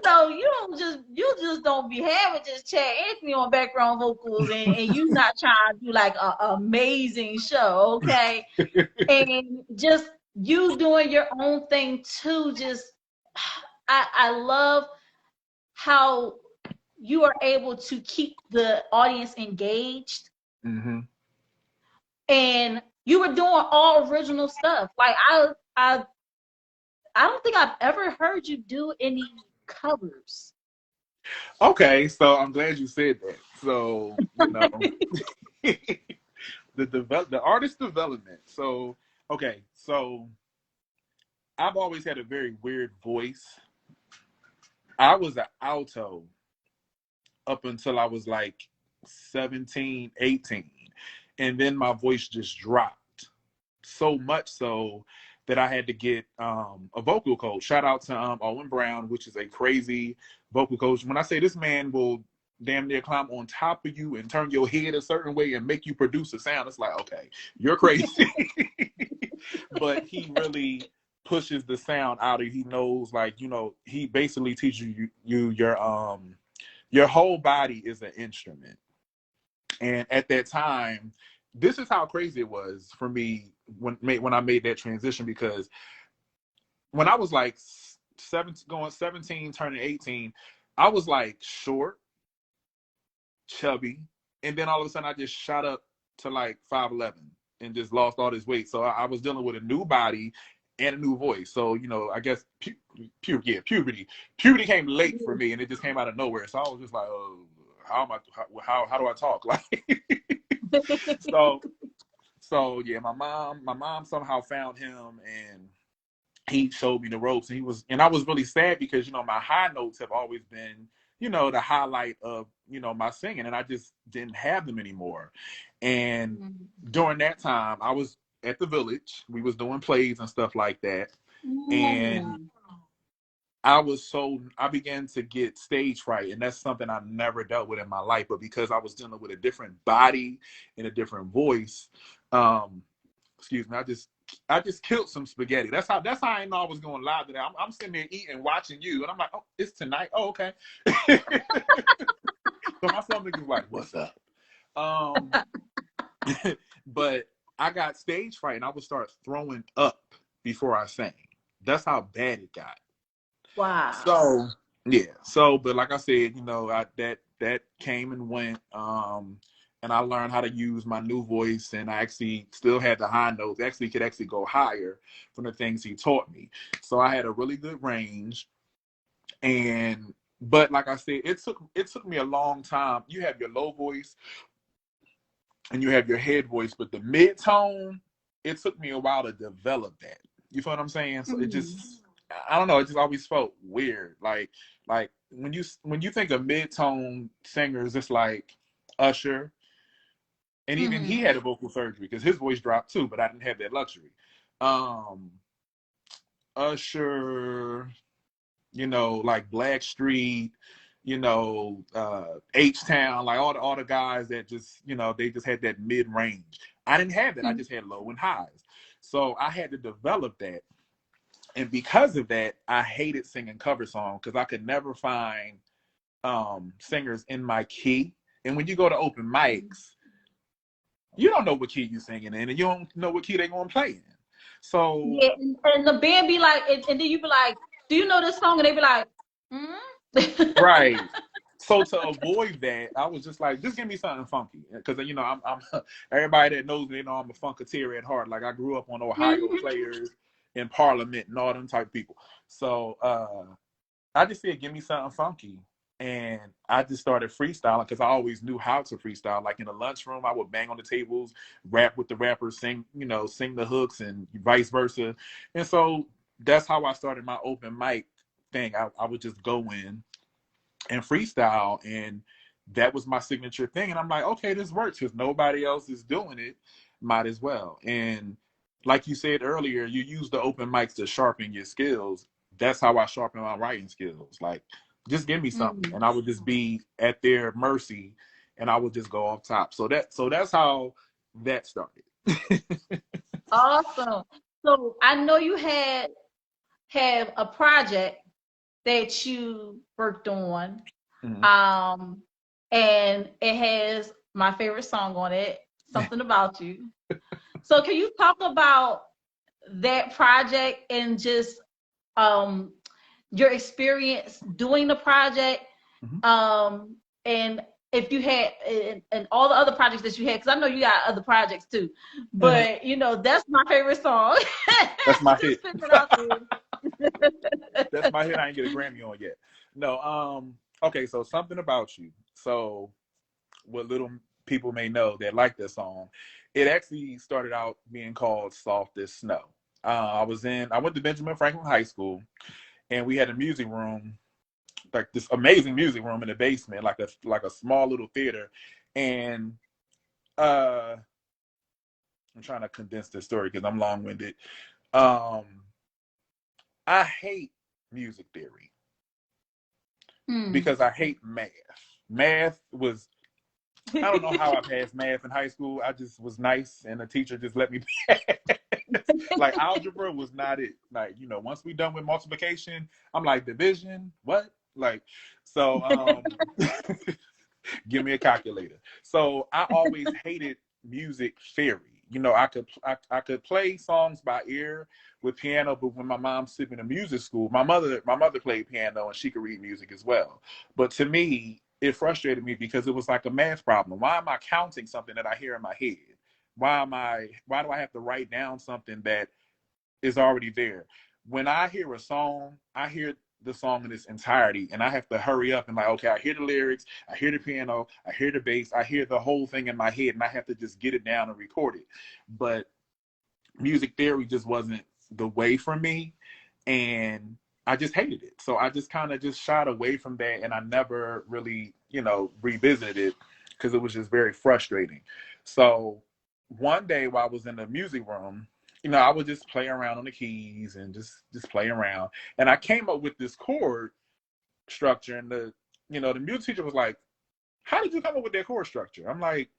just don't be having just Chad Anthony on background vocals and you not trying to do like an amazing show, okay? And just you doing your own thing too. Just I love how you are able to keep the audience engaged. Mm-hmm. And you were doing all original stuff. Like I don't think I've ever heard you do any covers. Okay, so I'm glad you said that. So, the artist development. So, okay, so I've always had a very weird voice. I was an alto up until I was like 17, 18. And then my voice just dropped so much so that I had to get a vocal coach. Shout out to Owen Brown, which is a crazy vocal coach. When I say this man will damn near climb on top of you and turn your head a certain way and make you produce a sound, it's like, okay, you're crazy. But he really pushes the sound out of you. He knows, like, he basically teaches you your whole body is an instrument. And at that time, this is how crazy it was for me when I made that transition, because when I was like 17, turning 18, I was like short, chubby, and then all of a sudden I just shot up to like 5'11" and just lost all this weight. So I was dealing with a new body and a new voice. So, I guess puberty came late for me, and it just came out of nowhere. So I was just like, oh, how do I talk? Like, so yeah, my mom somehow found him, and he showed me the ropes, and I was really sad because, my high notes have always been, the highlight of, my singing, and I just didn't have them anymore. And during that time, I was at the Village. We was doing plays and stuff like that. And I began to get stage fright, and that's something I never dealt with in my life. But because I was dealing with a different body and a different voice, excuse me, I just killed some spaghetti. That's how I know I was going live today. I'm sitting there eating, watching you, and I'm like, oh, it's tonight. Oh, okay. So my stomach is like, what's up? But I got stage fright, and I would start throwing up before I sang. That's how bad it got. Wow. So yeah. So, but like I said, that came and went. And I learned how to use my new voice, and I actually still had the high notes. Could actually go higher from the things he taught me. So I had a really good range. But like I said, it took me a long time. You have your low voice and you have your head voice, but the mid tone, it took me a while to develop that. You feel what I'm saying? So it just, I don't know, it just always felt weird. Like when you think of mid tone singers, it's like Usher. And even he had a vocal surgery because his voice dropped too, but I didn't have that luxury. Usher, like Blackstreet, H-Town, like all the guys that just, they just had that mid-range. I didn't have that. I just had low and highs. So I had to develop that. And because of that, I hated singing cover songs because I could never find singers in my key. And when you go to open mics, you don't know what key you're singing in, and you don't know what key they're going to play in. So yeah, and the band be like, and then you be like, do you know this song? And they be like, right. So to avoid that, I was just like, just give me something funky, because I'm everybody that knows me, they know I'm a funketeer at heart. Like I grew up on Ohio players in Parliament and all them type of people. So I just said, give me something funky. And I just started freestyling because I always knew how to freestyle. Like in the lunchroom, I would bang on the tables, rap with the rappers, sing the hooks, and vice versa. And so that's how I started my open mic thing. I would just go in and freestyle, and that was my signature thing. And I'm like, okay, this works because nobody else is doing it. Might as well. And like you said earlier, you use the open mics to sharpen your skills. That's how I sharpen my writing skills. Like, just give me something, and I would just be at their mercy, and I would just go off top. So that's how that started. Awesome. So I know you have a project that you worked on, and it has my favorite song on it, Something About You. So can you talk about that project and just your experience doing the project, And if you had and all the other projects that you had, because I know you got other projects too, Mm-hmm. but you know that's my favorite song. That's my Just hit. putting it out there. That's my hit. I ain't get a Grammy on yet. No. Okay. So something about you. So what little people may know that like this song, it actually started out being called "Soft as Snow." I went to Benjamin Franklin High School, and we had a music room, like this amazing music room in the basement, like a small little theater, and uh, I'm trying to condense this story because I'm long winded. Um, I hate music theory because I hate math. Math was I don't know how I passed math in high school. I just was nice, and the teacher just let me pass. Like algebra was not it. Like once we done with multiplication, I'm like division. What? Like, so give me a calculator. So I always hated music theory. I could play songs by ear with piano, but when my mom sent me to music school, my mother played piano and she could read music as well. But to me, it frustrated me because it was like a math problem. Why am I counting something that I hear in my head? Why do I have to write down something that is already there? When I hear a song, I hear the song in its entirety, and I have to hurry up and like, okay, I hear the lyrics, I hear the piano, I hear the bass, I hear the whole thing in my head, and I have to just get it down and record it. But music theory just wasn't the way for me, and I just hated it. So I just kind of just shied away from that, and I never really, revisited it because it was just very frustrating. So one day while I was in the music room, I would just play around on the keys and just play around, and I came up with this chord structure, and the music teacher was like, "How did you come up with that chord structure?" I'm like,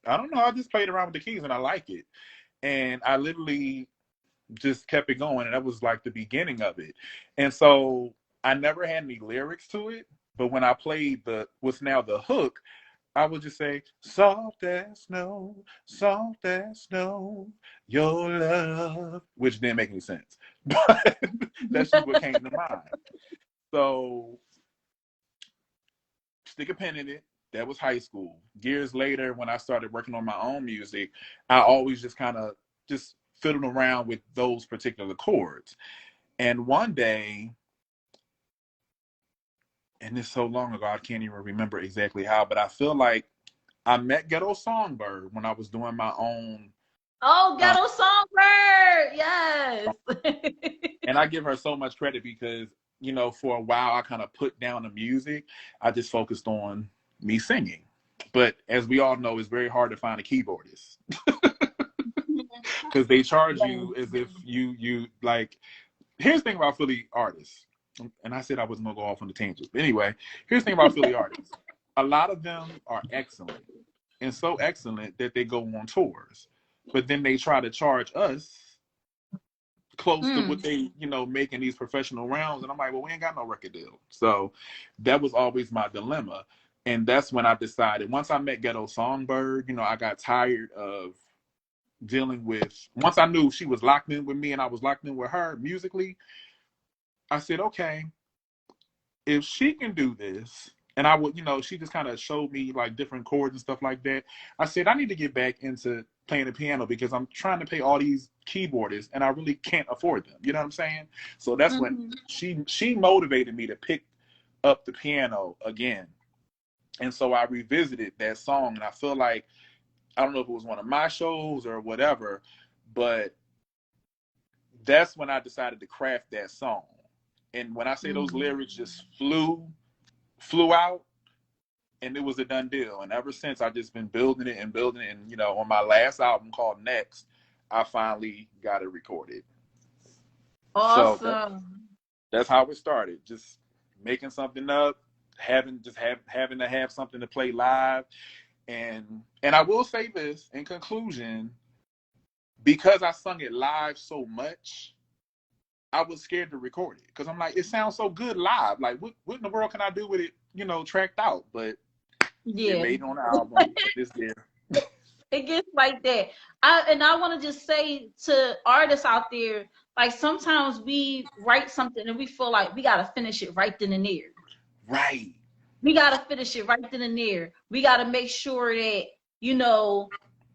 "I don't know. I just played around with the keys and I like it." And I literally just kept it going, and that was like the beginning of it. And so I never had any lyrics to it, but when I played what's now the hook, I would just say, soft as snow, your love," which didn't make any sense, but that's just what came to mind. So stick a pin in it. That was high school. Years later, when I started working on my own music, I always just kind of just fiddled around with those particular chords. And one day, and it's so long ago, I can't even remember exactly how, but I feel like I met Ghetto Songbird when I was doing my own. Oh, Uh, Ghetto Songbird, yes. and I give her so much credit because, for a while I kind of put down the music. I just focused on me singing. But as we all know, it's very hard to find a keyboardist because they charge you as if you like. Here's the thing about Philly artists, and I said I wasn't gonna go off on the tangent, but anyway, here's the thing about Philly artists. A lot of them are excellent, and so excellent that they go on tours, but then they try to charge us close to what they, make in these professional rounds. And I'm like, well, we ain't got no record deal. So that was always my dilemma. And that's when I decided, once I met Ghetto Songbird, I got tired of dealing with, once I knew she was locked in with me and I was locked in with her musically, I said, okay, if she can do this, and I would, she just kind of showed me like different chords and stuff like that. I said, I need to get back into playing the piano because I'm trying to pay all these keyboardists and I really can't afford them. You know what I'm saying? So that's when she motivated me to pick up the piano again. And so I revisited that song, and I feel like, I don't know if it was one of my shows or whatever, but that's when I decided to craft that song. And when I say those lyrics just flew out, and it was a done deal. And ever since, I've just been building it and building it. And on my last album called Next, I finally got it recorded. So Awesome. that's how it started. Just making something up, having to have something to play live. And I will say this in conclusion, because I sung it live so much, I was scared to record it because I'm like, it sounds so good live. Like, what in the world can I do with it, tracked out? But it Yeah. made it on the album. It's there. It gets like that. I want to just say to artists out there, like sometimes we write something and we feel like we gotta finish it right then and there. Right. we got to finish it right then and there. We got to make sure that, you know,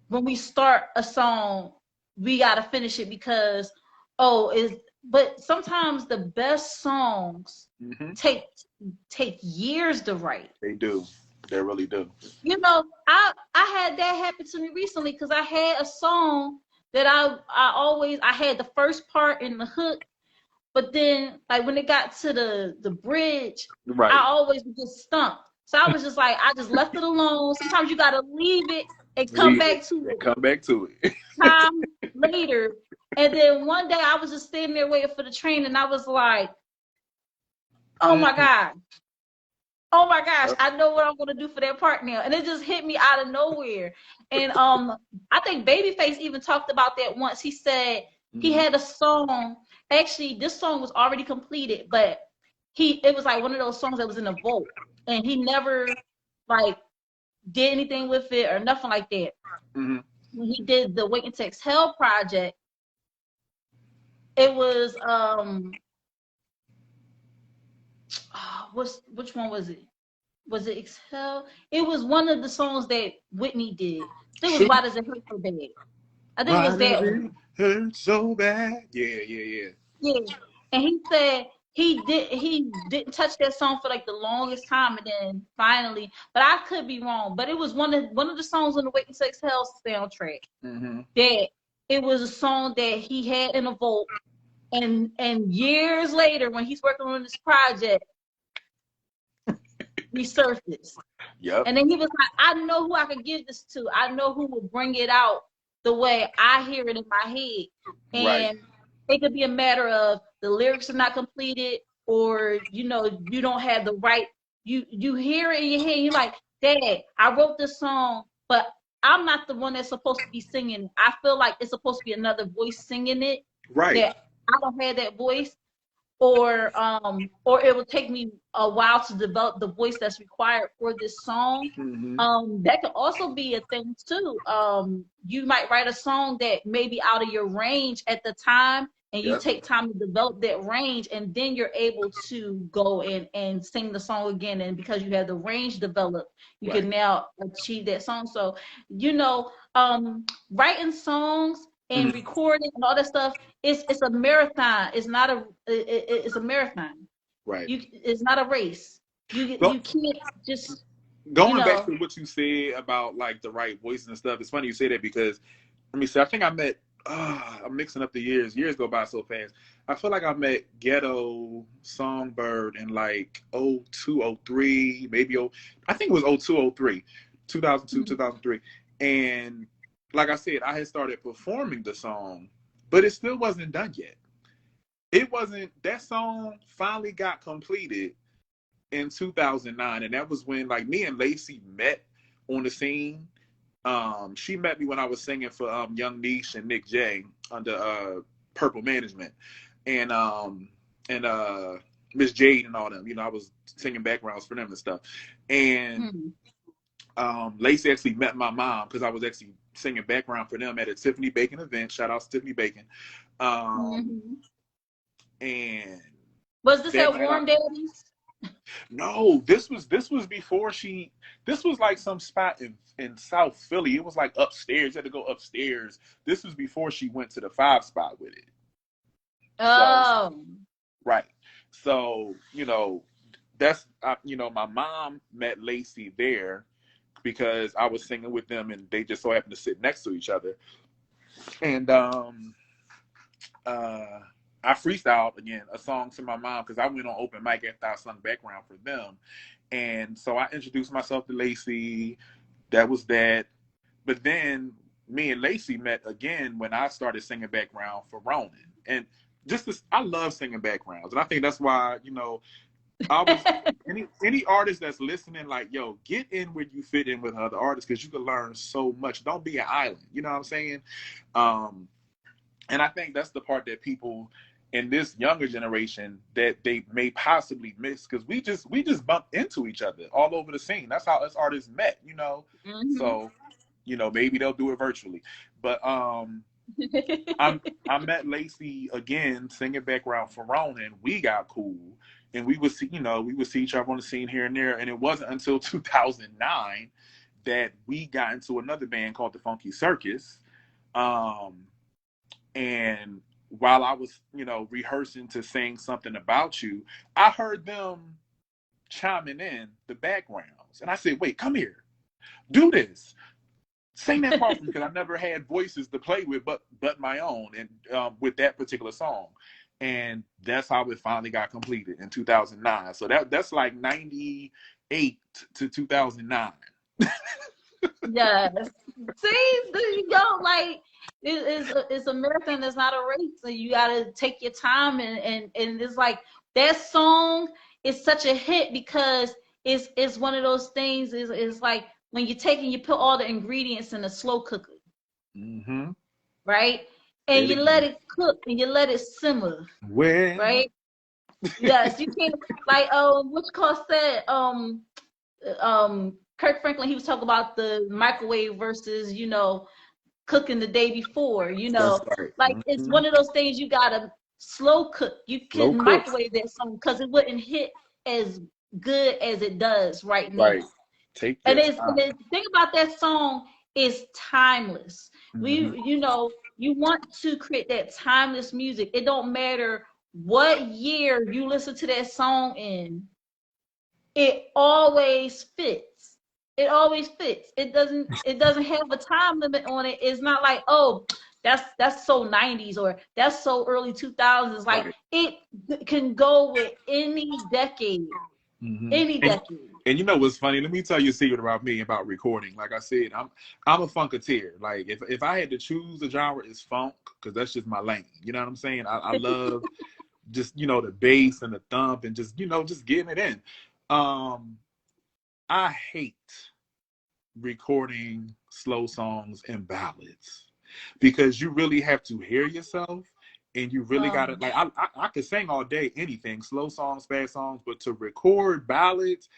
when we start a song, we got to finish it because, but sometimes the best songs Mm-hmm. take years to write. They do. They really do. You know, I had that happen to me recently because I had a song that I had the first part in the hook, but then like when it got to the bridge, I Right. always would get stumped. So I was just like, I just left it alone. Sometimes you gotta leave it and come Leave it back to and it come back to it. time later. And then one day I was just sitting there waiting for the train and I was like, oh my Mm-hmm. God. Oh my gosh, Yep. I know what I'm gonna do for that part now. And it just hit me out of nowhere. And I think Babyface even talked about that once. He said he Mm-hmm. had a song. Actually, this song was already completed, but it was like one of those songs that was in a vault. And he never like did anything with it or nothing like that. Mm-hmm. When he did the Waiting to Exhale project, it was which one was it? Was it Exhale? It was one of the songs that Whitney did. I think it was Sure. Why Does It Hurt So Bad? I think it Why was does that it one. hurt so bad? Yeah, yeah, yeah. Yeah. And he said he didn't touch that song for like the longest time and then finally, but I could be wrong. But it was one of the songs on the Waiting to Exhale soundtrack Mm-hmm. that it was a song that he had in a vault and years later when he's working on this project resurfaced. Yep. And then he was like, I know who I could give this to. I know who will bring it out the way I hear it in my head. Right. And it could be a matter of the lyrics are not completed or, you don't have the right, you hear it in your head. You're like, Dad, I wrote this song, but I'm not the one that's supposed to be singing. I feel like it's supposed to be another voice singing it Right. that I don't have that voice or it will take me a while to develop the voice that's required for this song. Mm-hmm. That could also be a thing too. You might write a song that may be out of your range at the time, and you Yep. take time to develop that range, and then you're able to go and sing the song again. And because you have the range developed, you Right. can now achieve that song. So, writing songs and Mm-hmm. recording and all that stuff, it's a marathon. It's not it's a marathon. Right. It's not a race. Go, You can't just you going back know to what you said about like the right voice and stuff. It's funny you say that because let me see. I think I met. I'm mixing up the years. Years go by so fast. I feel like I met Ghetto Songbird in like 02, 03, maybe I think it was 02, 03, 2002, 2003. And like I said, I had started performing the song, but it still wasn't done yet. It wasn't, that song finally got completed in 2009, and that was when like me and Lacey met on the scene. She met me when I was singing for Young Niche and Nick J under Purple Management, and Miss Jade and all them. I was singing backgrounds for them and stuff. And Lacey actually met my mom because I was actually singing background for them at a Tiffany Bacon event. Shout out to Tiffany Bacon. And was this that at night, Warm Daddies? no, this was before she. This was like some spot in South Philly. It was like upstairs. You had to go upstairs. This was before she went to the 5 spot with it. So Oh. right. So that's my mom met Lacey there because I was singing with them and they just so happened to sit next to each other. And I freestyled again a song to my mom because I went on open mic after I sung background for them. And so I introduced myself to Lacey. That was that. But then me and Lacey met again when I started singing background for Ronan. And I love singing backgrounds. And I think that's why, I was any artist that's listening, like, yo, get in where you fit in with other artists because you can learn so much. Don't be an island. You know what I'm saying? And I think that's the part that people in this younger generation that they may possibly miss because we just bump into each other all over the scene. That's how us artists met, So, maybe they'll do it virtually. But I met Lacey again singing background for Ronan. We got cool. and we would see, each other on the scene here and there. And it wasn't until 2009 that we got into another band called the Funky Circus. And while I was, rehearsing to sing Something About You, I heard them chiming in the backgrounds. And I said, wait, come here, do this. Sing that part for me, because I never had voices to play with but my own, and with that particular song. And that's how it finally got completed in 2009. So that's like 98 to 2009. Yes. See, there you go. Like it's a marathon. It's not a race. So you gotta take your time, and it's like that song is such a hit because it's one of those things. Is like when you put all the ingredients in a slow cooker, Mm-hmm. right? And you let it cook and you let it simmer, Well, right? Yes, you can't like which call said Kirk Franklin, he was talking about the microwave versus, cooking the day before, that's right. like it's Mm-hmm. one of those things you gotta slow cook. You Slow couldn't cook. microwave that song because it wouldn't hit as good as it does right now. Right. Take And your it's time. the thing about that song is timeless. Mm-hmm. You want to create that timeless music. It don't matter what year you listen to that song in, it always fits. It always fits. It doesn't have a time limit on it. It's not like, oh, that's so 90s or that's so early 2000s. Like Right. it can go with any decade. Mm-hmm. Any decade. And you know what's funny? Let me tell you a secret about me about recording. Like I said, I'm a funketeer. Like if I had to choose a genre, it's funk, because that's just my lane. You know what I'm saying? I love just the bass and the thump and just just getting it in. I hate recording slow songs and ballads because you really have to hear yourself, and you really gotta like I could sing all day anything, slow songs, fast songs, but to record ballads,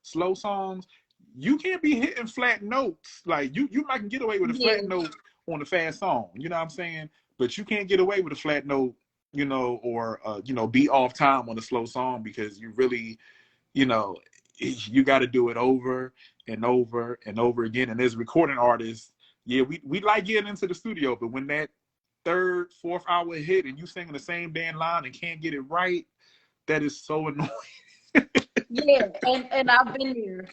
slow songs, you can't be hitting flat notes. Like you might can get away with a flat note on a fast song, you know what I'm saying? But you can't get away with a flat note, or be off time on a slow song, because you really, you got to do it over and over and over again. And as recording artists, yeah, we like getting into the studio, but when that third, fourth hour hit and you singing the same damn line and can't get it right, that is so annoying. Yeah, and I've been there.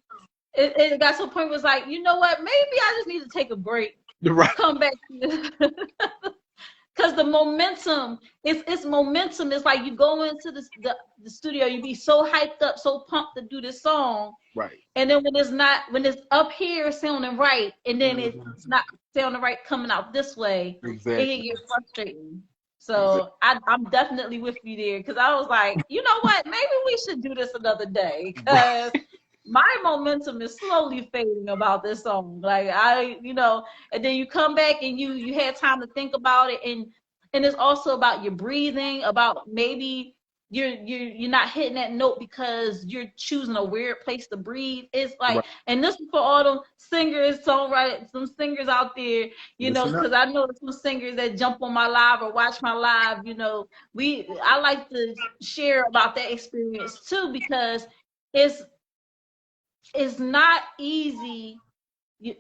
It got to a point where it's like, you know what? Maybe I just need to take a break. Right. Come back to this. Because the momentum, it's momentum. It's like you go into the studio, you be so hyped up, so pumped to do this song. Right. And then when it's up here sounding right, and then it's not sounding right coming out this way, exactly. it gets frustrating. So I'm definitely with you there, because I was like, you know what? Maybe we should do this another day, because my momentum is slowly fading about this song. Like and then you come back and you had time to think about it, and it's also about your breathing, about maybe you're not hitting that note because you're choosing a weird place to breathe. It's like, right. And this is for all them singers, songwriters, some singers out there, because I know some singers that jump on my live or watch my live. I like to share about that experience too, because it's not easy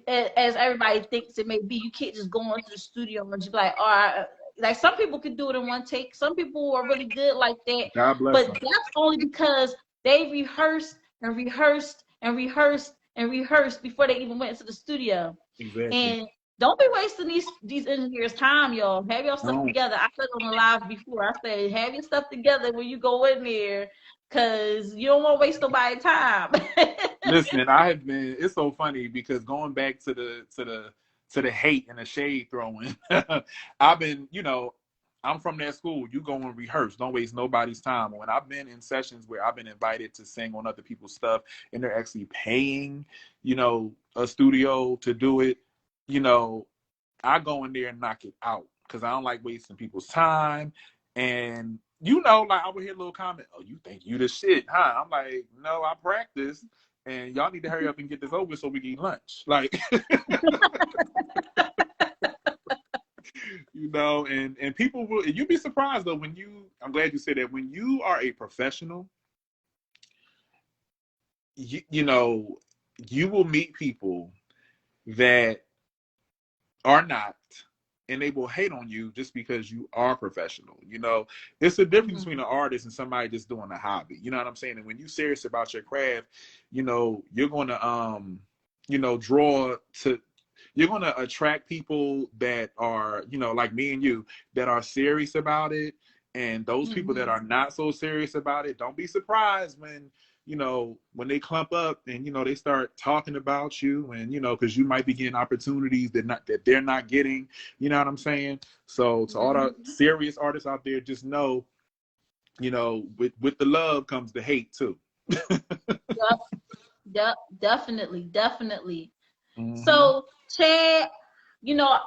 as everybody thinks it may be. You can't just go into the studio and just be like, all right. Like some people can do it in one take. Some people are really good like that. God bless but them. That's only because they rehearsed and rehearsed and rehearsed and rehearsed before they even went into the studio. Exactly. And don't be wasting these engineers' time, y'all. Have your stuff together. I said on the live before, I said, have your stuff together when you go in there, because you don't want to waste nobody's time. Listen, it's so funny because going back to the hate and the shade throwing, I've been, I'm from that school. You go and rehearse. Don't waste nobody's time. When I've been in sessions where I've been invited to sing on other people's stuff and they're actually paying, a studio to do it, I go in there and knock it out because I don't like wasting people's time. And, like I would hear a little comment, oh, you think you the shit, huh? I'm like, no, I practice. And y'all need to hurry up and get this over so we can eat lunch. Like, and people will, you'd be surprised though, I'm glad you said that, when you are a professional you know, you will meet people that are not, and they will hate on you just because you are professional. You know, it's a difference between an artist and somebody just doing a hobby. You know what I'm saying? And when you're serious about your craft, you know, you're gonna you know, draw to, you're gonna attract people that are, you know, like me and you, that are serious about it. And those people that are not so serious about it, don't be surprised when, you know, when they clump up and, you know, they start talking about you, and, you know, because you might be getting opportunities that they're not getting. You know what I'm saying? So to all the serious artists out there, just know, you know, with the love comes the hate too. Yep, yep, definitely, definitely. Mm-hmm. So, Chad, you know,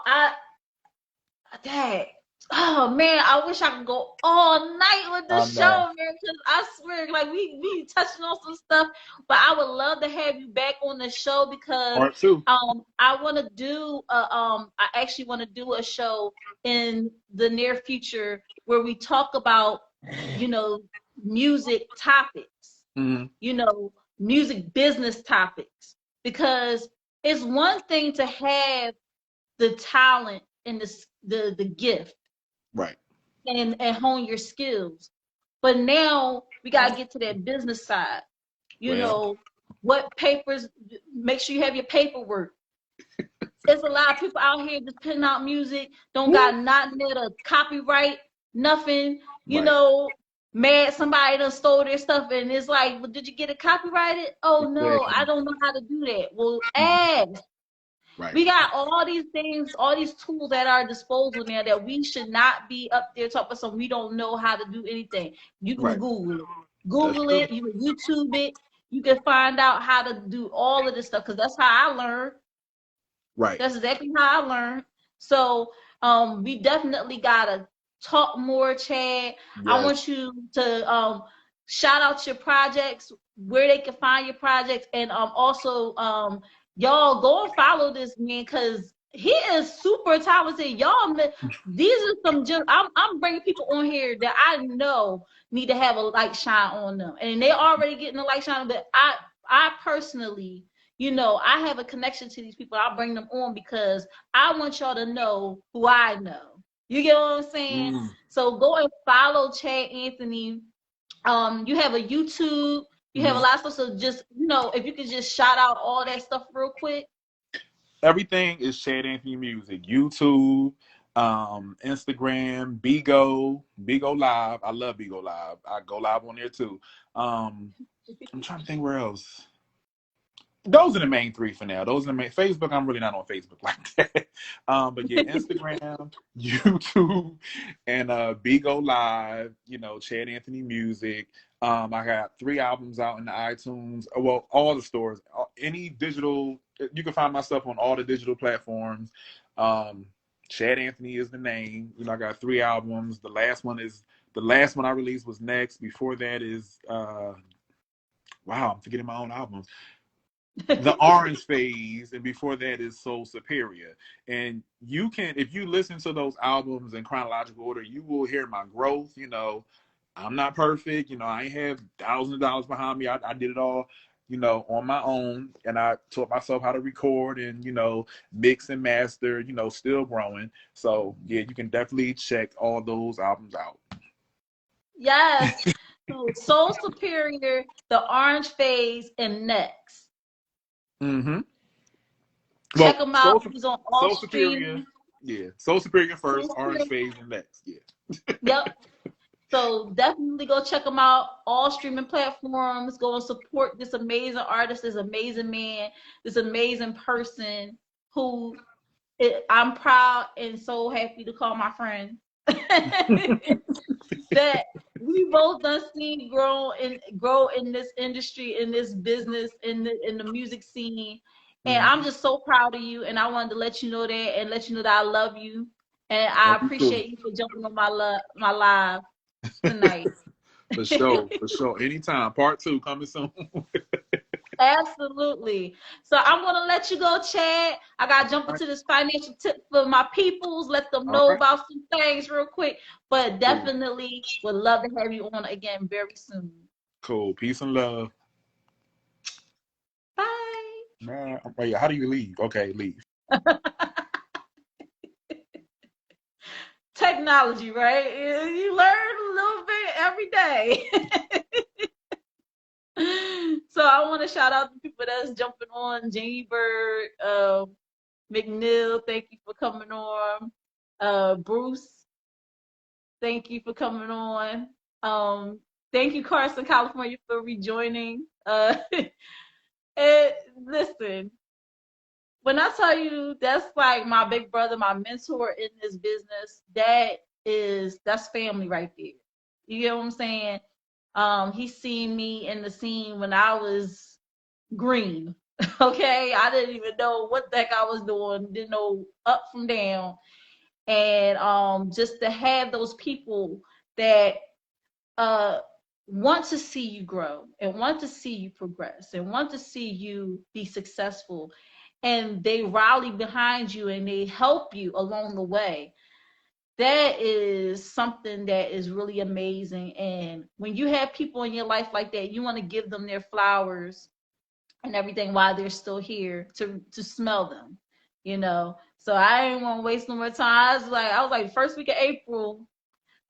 dang, oh man, I wish I could go all night with I this know. show, man, because I swear, like we touching on some stuff, but I would love to have you back on the show because Part two. I want to do I actually want to do a show in the near future where we talk about, you know, music topics, Mm-hmm. you know, music business topics, because it's one thing to have the talent and the gift Right. and hone your skills. But now we gotta get to that business side. You Well, know, what papers, make sure you have your paperwork. There's a lot of people out here just putting out music, don't got nothing there to copyright, nothing, you right. know, mad somebody done stole their stuff and it's like, well, did you get it copyrighted? Oh no, Exactly. I don't know how to do that. Well, Mhm. ask. Right. We got all these things, all these tools at our disposal now that we should not be up there talking about something we don't know how to do anything. You can Right. Google it. That's Google true. it, you can YouTube it, you can find out how to do all of this stuff because that's how I learned. Right. That's exactly how I learned. So we definitely gotta talk more, Chad. I Yes. want you to shout out your projects, where they can find your projects, and also y'all go and follow this man because he is super talented. Y'all, these are some just I'm bringing people on here that I know need to have a light shine on them, and they already getting a light shine. But I personally, you know, I have a connection to these people. I'll bring them on because I want y'all to know who I know. You get what I'm saying? Mm. So go and follow Chad Anthony. You have a YouTube, you have a Hmm. lot of stuff. So just, you know, if you could just shout out all that stuff real quick. Everything is Chad Anthony Music. YouTube, Instagram, Bigo Live. I love Bigo Live. I go live on there too. I'm trying to think where else. Those are the main three for now. Those are the main. Facebook, I'm really not on Facebook like that. But yeah, Instagram, YouTube, and Bigo Live. You know, Chad Anthony Music. I got 3 albums out in the iTunes. Well, all the stores, any digital. You can find my stuff on all the digital platforms. Um, Chad Anthony is the name. You know, I got 3 albums. The last one I released was Next. Before that is wow, I'm forgetting my own albums. The Orange Phase, and before that is Soul Superior. And you can, if you listen to those albums in chronological order, you will hear my growth. You know, I'm not perfect. You know, I ain't have thousands of dollars behind me. I did it all, you know, on my own, and I taught myself how to record and, you know, mix and master. You know, still growing. So yeah, you can definitely check all those albums out. Yes. So Soul Superior, The Orange Phase, and Next. Mm-hmm. Check Well, them out. He's on all Soul Superior, streaming. yeah. Soul Superior Soul first, Orange Superior. Phase, and Next, yeah. Yep. So definitely go check them out. All streaming platforms. Go and support this amazing artist, this amazing man, this amazing person who I'm proud and so happy to call my friend. That we both done seen grow in this industry, in this business, in the music scene. And I'm Mhm. just so proud of you. And I wanted to let you know that and let you know that I love you. And I Love you too. appreciate you for jumping on my live tonight. For sure, for sure. Anytime. Part 2 coming soon. Absolutely. So I'm gonna let you go, Chad. I gotta All jump right. into this financial tip for my peoples, let them All know right. about some things real quick. But Cool. definitely would love to have you on again very soon. Cool. Peace and love. Man, wait, how do you leave? Okay, leave. Technology, right? You learn a little bit every day. So I want to shout out the people that's jumping on. Jamie Bird, McNeil, thank you for coming on. Bruce, thank you for coming on. Thank you, Carson, California, for rejoining. And listen, when I tell you that's like my big brother, my mentor in this business, that's family right there. You get what I'm saying? He seen me in the scene when I was green. Okay, I didn't even know what the heck I was doing, didn't know up from down. And just to have those people that uh want to see you grow and want to see you progress and want to see you be successful, and they rally behind you and they help you along the way, that is something that is really amazing. And when you have people in your life like that, you want to give them their flowers and everything while they're still here to smell them, you know. So I didn't want to waste no more time. I was like first week of April,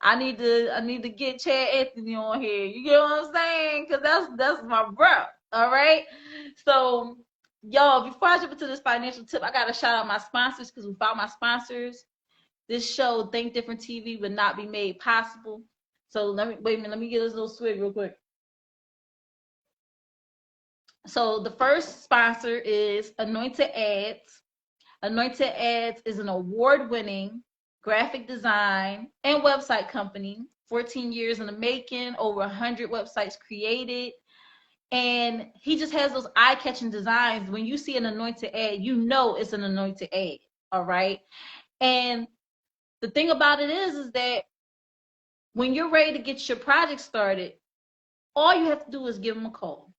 I need to get Chad Anthony on here. You get what I'm saying? Cause that's my bro. All right. So y'all, before I jump into this financial tip, I gotta shout out my sponsors, because without my sponsors, this show Think Different TV would not be made possible. So let me get this little swig real quick. So the first sponsor is Anointed Ads. Anointed Ads is an award-winning graphic design and website company. 14 years in the making, over 100 websites created. And he just has those eye-catching designs. When you see an anointed ad, you know it's an anointed ad. All right. And the thing about it is that when you're ready to get your project started, all you have to do is give them a call.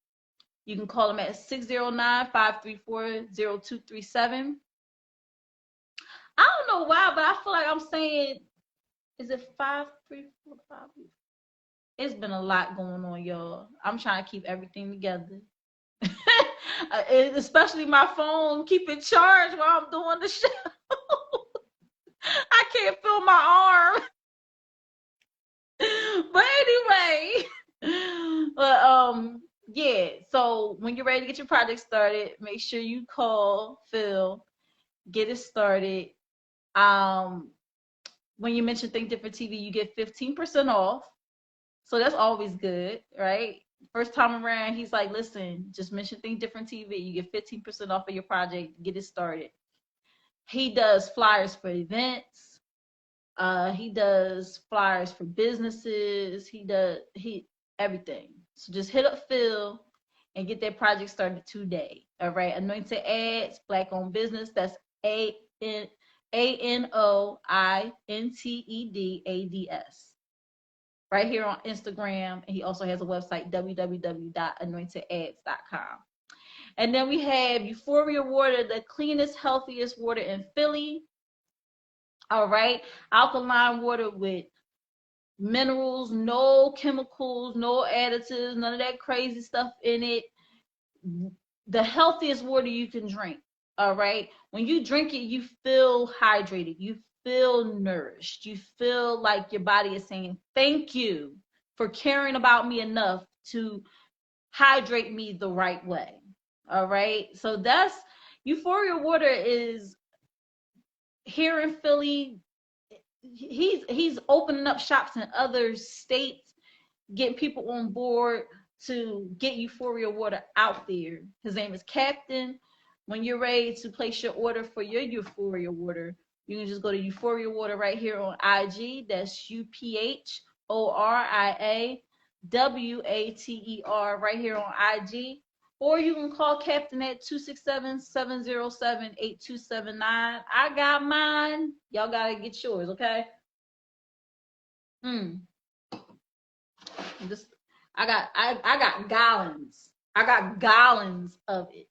You can call them at 609-534-0237. I don't know why, but I feel like I'm saying, is it 5345? It's been a lot going on, y'all. I'm trying to keep everything together. Especially my phone, keep it charged while I'm doing the show. I can't feel my arm. But anyway, yeah. So when you're ready to get your project started, make sure you call Phil, get it started. Um, when you mention Think Different TV, you get 15% off. So that's always good, right? First time around, he's like, listen, just mention Think Different TV. You get 15% off of your project, get it started. He does flyers for events. He does flyers for businesses. He everything. So just hit up Phil and get that project started today. All right. Anointed Ads, Black owned business. That's ANOINTEDADS. Right here on Instagram. And he also has a website, www.anointedads.com. And then we have Uphoria Water, the cleanest, healthiest water in Philly. All right. Alkaline water with minerals, no chemicals, no additives, none of that crazy stuff in it. The healthiest water you can drink. All right. When you drink it, you feel hydrated. You feel nourished. You feel like your body is saying, thank you for caring about me enough to hydrate me the right way. All right. So that's Uphoria Water is here in Philly. He's opening up shops in other states, getting people on board to get Uphoria Water out there. His name is Captain. When you're ready to place your order for your Uphoria Water, you can just go to Uphoria Water right here on IG. That's UPHORIAWATER right here on IG. Or you can call Captain at 267-707-8279. I got mine. Y'all gotta get yours, okay? Just I got gallons. I got gallons of it.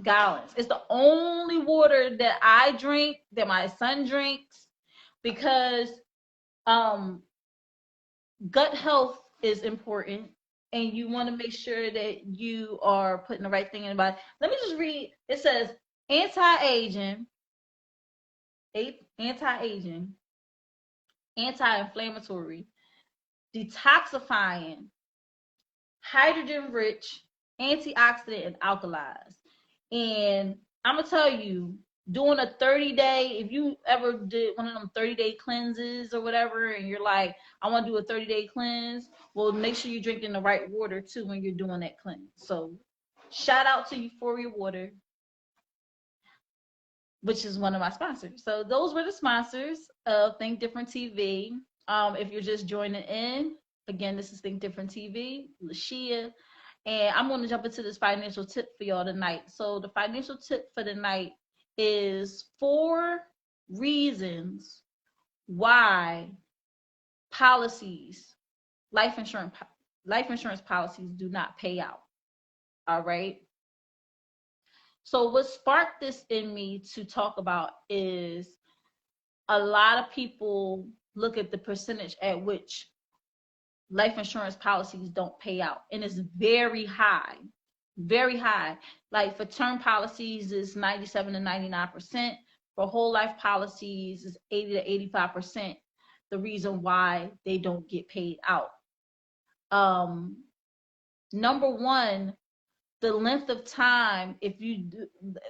Gallons. It's the only water that I drink, that my son drinks, because gut health is important. and you want to make sure that you are putting the right thing in the body. Let me just read. It says anti-aging, anti-aging, anti-inflammatory, detoxifying, hydrogen-rich, antioxidant, and alkalized. And I'm gonna tell you, doing a 30-day, if you ever did one of them 30-day cleanses or whatever, and you're like, I want to do a 30-day cleanse, well, make sure you're drinking the right water too when you're doing that cleanse. So shout out to Uphoria Water, which is one of my sponsors. So those were the sponsors of Think Different TV. If you're just joining in, again, this is Think Different TV, LaShia, and I'm going to jump into this financial tip for y'all tonight. So the financial tip for the night is 4 reasons why policies, life insurance policies do not pay out. All right. So what sparked this in me to talk about is a lot of people look at the percentage at which life insurance policies don't pay out, and it's very high, very high. Like for term policies is 97 to 99%. For whole life policies is 80 to 85%. The reason why they don't get paid out. Number one, the length of time. If you do,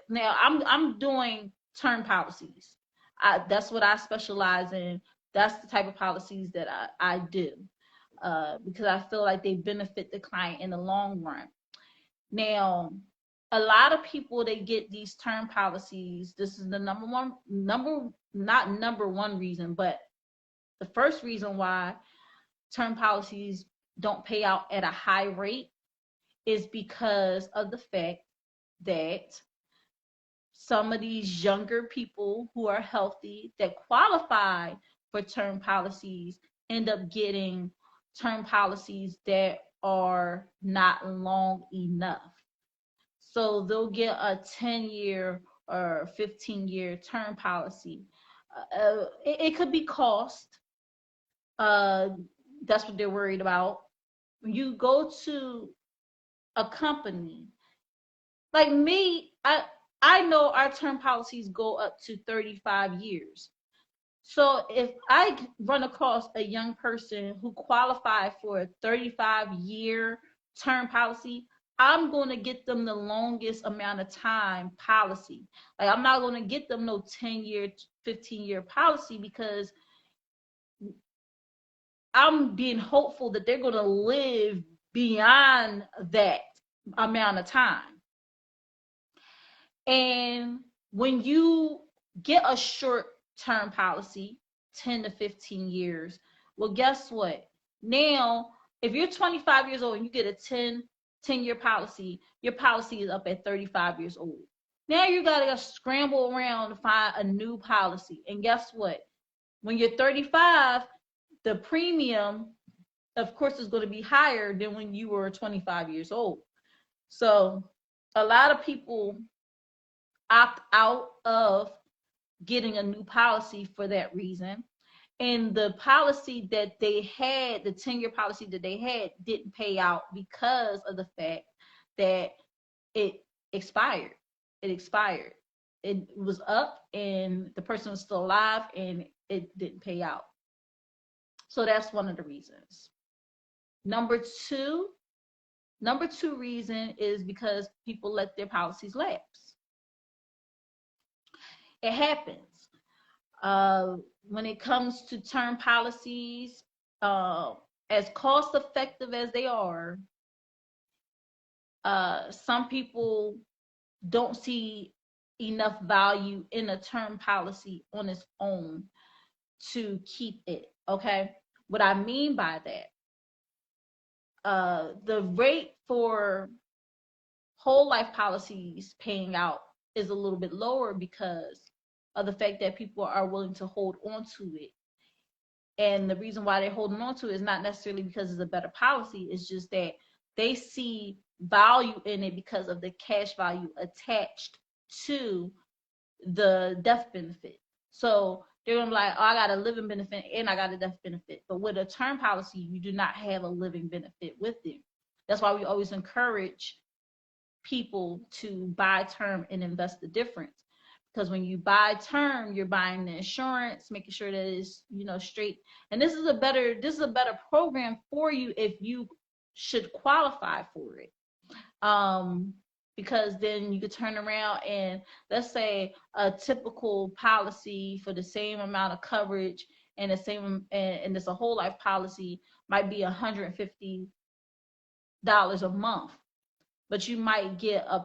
now I'm doing term policies. That's what I specialize in. That's the type of policies that I do. Because I feel like they benefit the client in the long run. Now, a lot of people, they get these term policies. This is the not number one reason, but the first reason why term policies don't pay out at a high rate is because of the fact that some of these younger people who are healthy that qualify for term policies end up getting term policies that are not long enough. So they'll get a 10-year or 15-year term policy. It could be cost. That's what they're worried about. When you go to a company like me, I know our term policies go up to 35 years. So if I run across a young person who qualified for a 35-year term policy, I'm going to get them the longest amount of time policy. Like I'm not going to get them no 10-year, 15-year policy, because I'm being hopeful that they're going to live beyond that amount of time. And when you get a short term policy, 10 to 15 years, well, guess what? Now, if you're 25 years old and you get a 10-year policy, your policy is up at 35 years old. Now you got to scramble around to find a new policy. And guess what? When you're 35, the premium, of course, is going to be higher than when you were 25 years old. So a lot of people opt out of getting a new policy for that reason. And the policy that they had, the 10-year policy that they had, didn't pay out because of the fact that it expired. It expired. It was up and the person was still alive and it didn't pay out. So that's one of the reasons. Number two reason is because people let their policies lapse. It happens. When it comes to term policies, as cost effective as they are, some people don't see enough value in a term policy on its own to keep it. Okay, what I mean by that, the rate for whole life policies paying out is a little bit lower because of the fact that people are willing to hold on to it. And the reason why they're holding on to it is not necessarily because it's a better policy. It's just that they see value in it because of the cash value attached to the death benefit. So they're gonna be like, oh, I got a living benefit and I got a death benefit. But with a term policy, you do not have a living benefit with it. That's why we always encourage people to buy term and invest the difference. Because when you buy term, you're buying the insurance, making sure that it's, straight. And this is a better program for you if you should qualify for it. Um, because then you could turn around and, let's say, a typical policy for the same amount of coverage and the same and it's a whole life policy might be $150 a month, but you might get a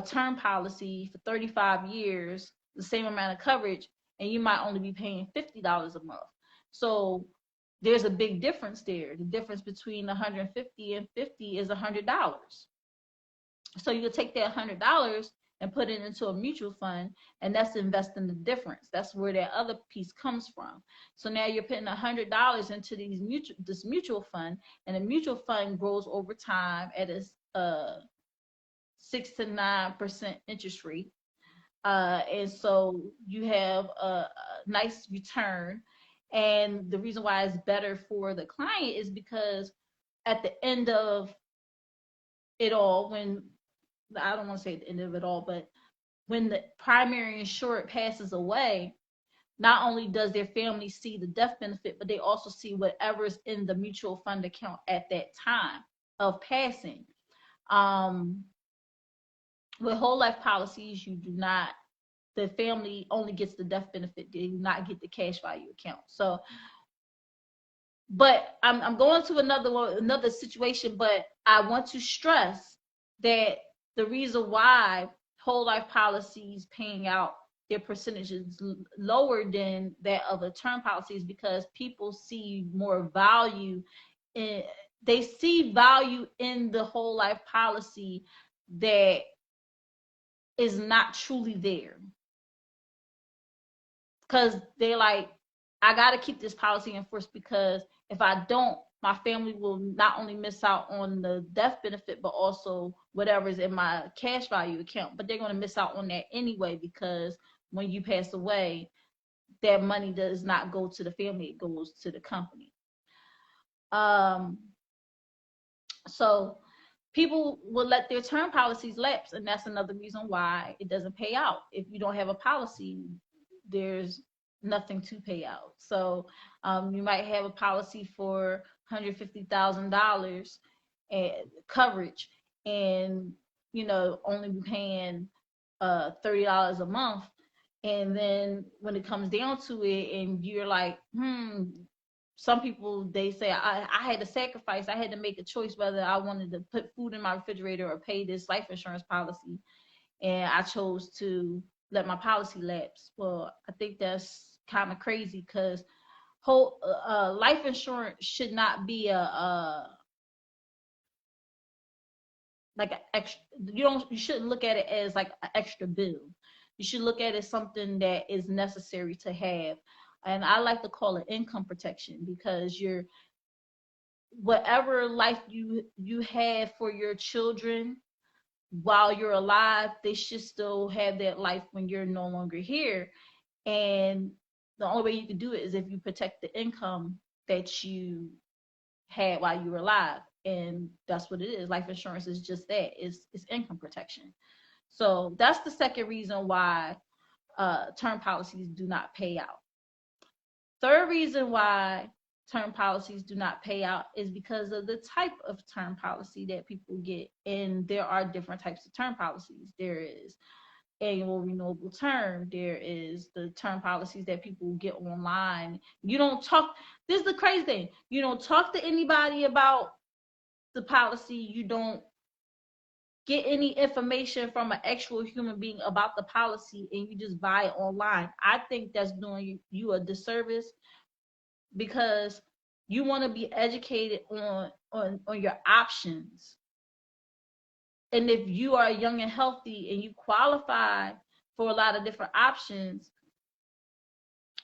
term policy for 35 years, the same amount of coverage, and you might only be paying $50 a month. So there's a big difference there. The difference between 150 and 50 is $100. So you take that $100 and put it into a mutual fund, and that's investing the difference. That's where that other piece comes from. So now you're putting $100 into this mutual fund, and the mutual fund grows over time at a 6 to 9% interest rate. And so you have a nice return. And the reason why it's better for the client is because at the end of it all, when I don't want to say at the end of it all, but when the primary insured passes away, not only does their family see the death benefit, but they also see whatever's in the mutual fund account at that time of passing. With whole life policies, you do not, the family only gets the death benefit. They do not get the cash value account. So, but I'm going to another situation, but I want to stress that the reason why whole life policies paying out their percentages lower than that of a term policy is because people see more value in, they see value in the whole life policy that is not truly there. Because they're like, I got to keep this policy enforced, because if I don't, my family will not only miss out on the death benefit, but also whatever's in my cash value account. But they're going to miss out on that anyway, because when you pass away, that money does not go to the family, it goes to the company. So people will let their term policies lapse, and that's another reason why it doesn't pay out. If you don't have a policy, there's nothing to pay out. So you might have a policy for $150,000 coverage, and only be paying $30 a month. And then when it comes down to it, and you're like, some people, they say, I had to sacrifice, I had to make a choice whether I wanted to put food in my refrigerator or pay this life insurance policy, and I chose to let my policy lapse. Well, I think that's kind of crazy, because whole life insurance should not be like an extra. You shouldn't look at it as like an extra bill. You should look at it as something that is necessary to have. And I like to call it income protection, because you're, whatever life you have for your children while you're alive, they should still have that life when you're no longer here. And the only way you can do it is if you protect the income that you had while you were alive. And that's what it is. Life insurance is just that. It's income protection. So that's the second reason why term policies do not pay out. Third reason why term policies do not pay out is because of the type of term policy that people get. And there are different types of term policies. There is annual renewable term. There is the term policies that people get online. You don't talk, this is the crazy thing. You don't talk to anybody about the policy. You don't get any information from an actual human being about the policy, and you just buy it online. I think that's doing you a disservice, because you want to be educated on your options. And if you are young and healthy and you qualify for a lot of different options,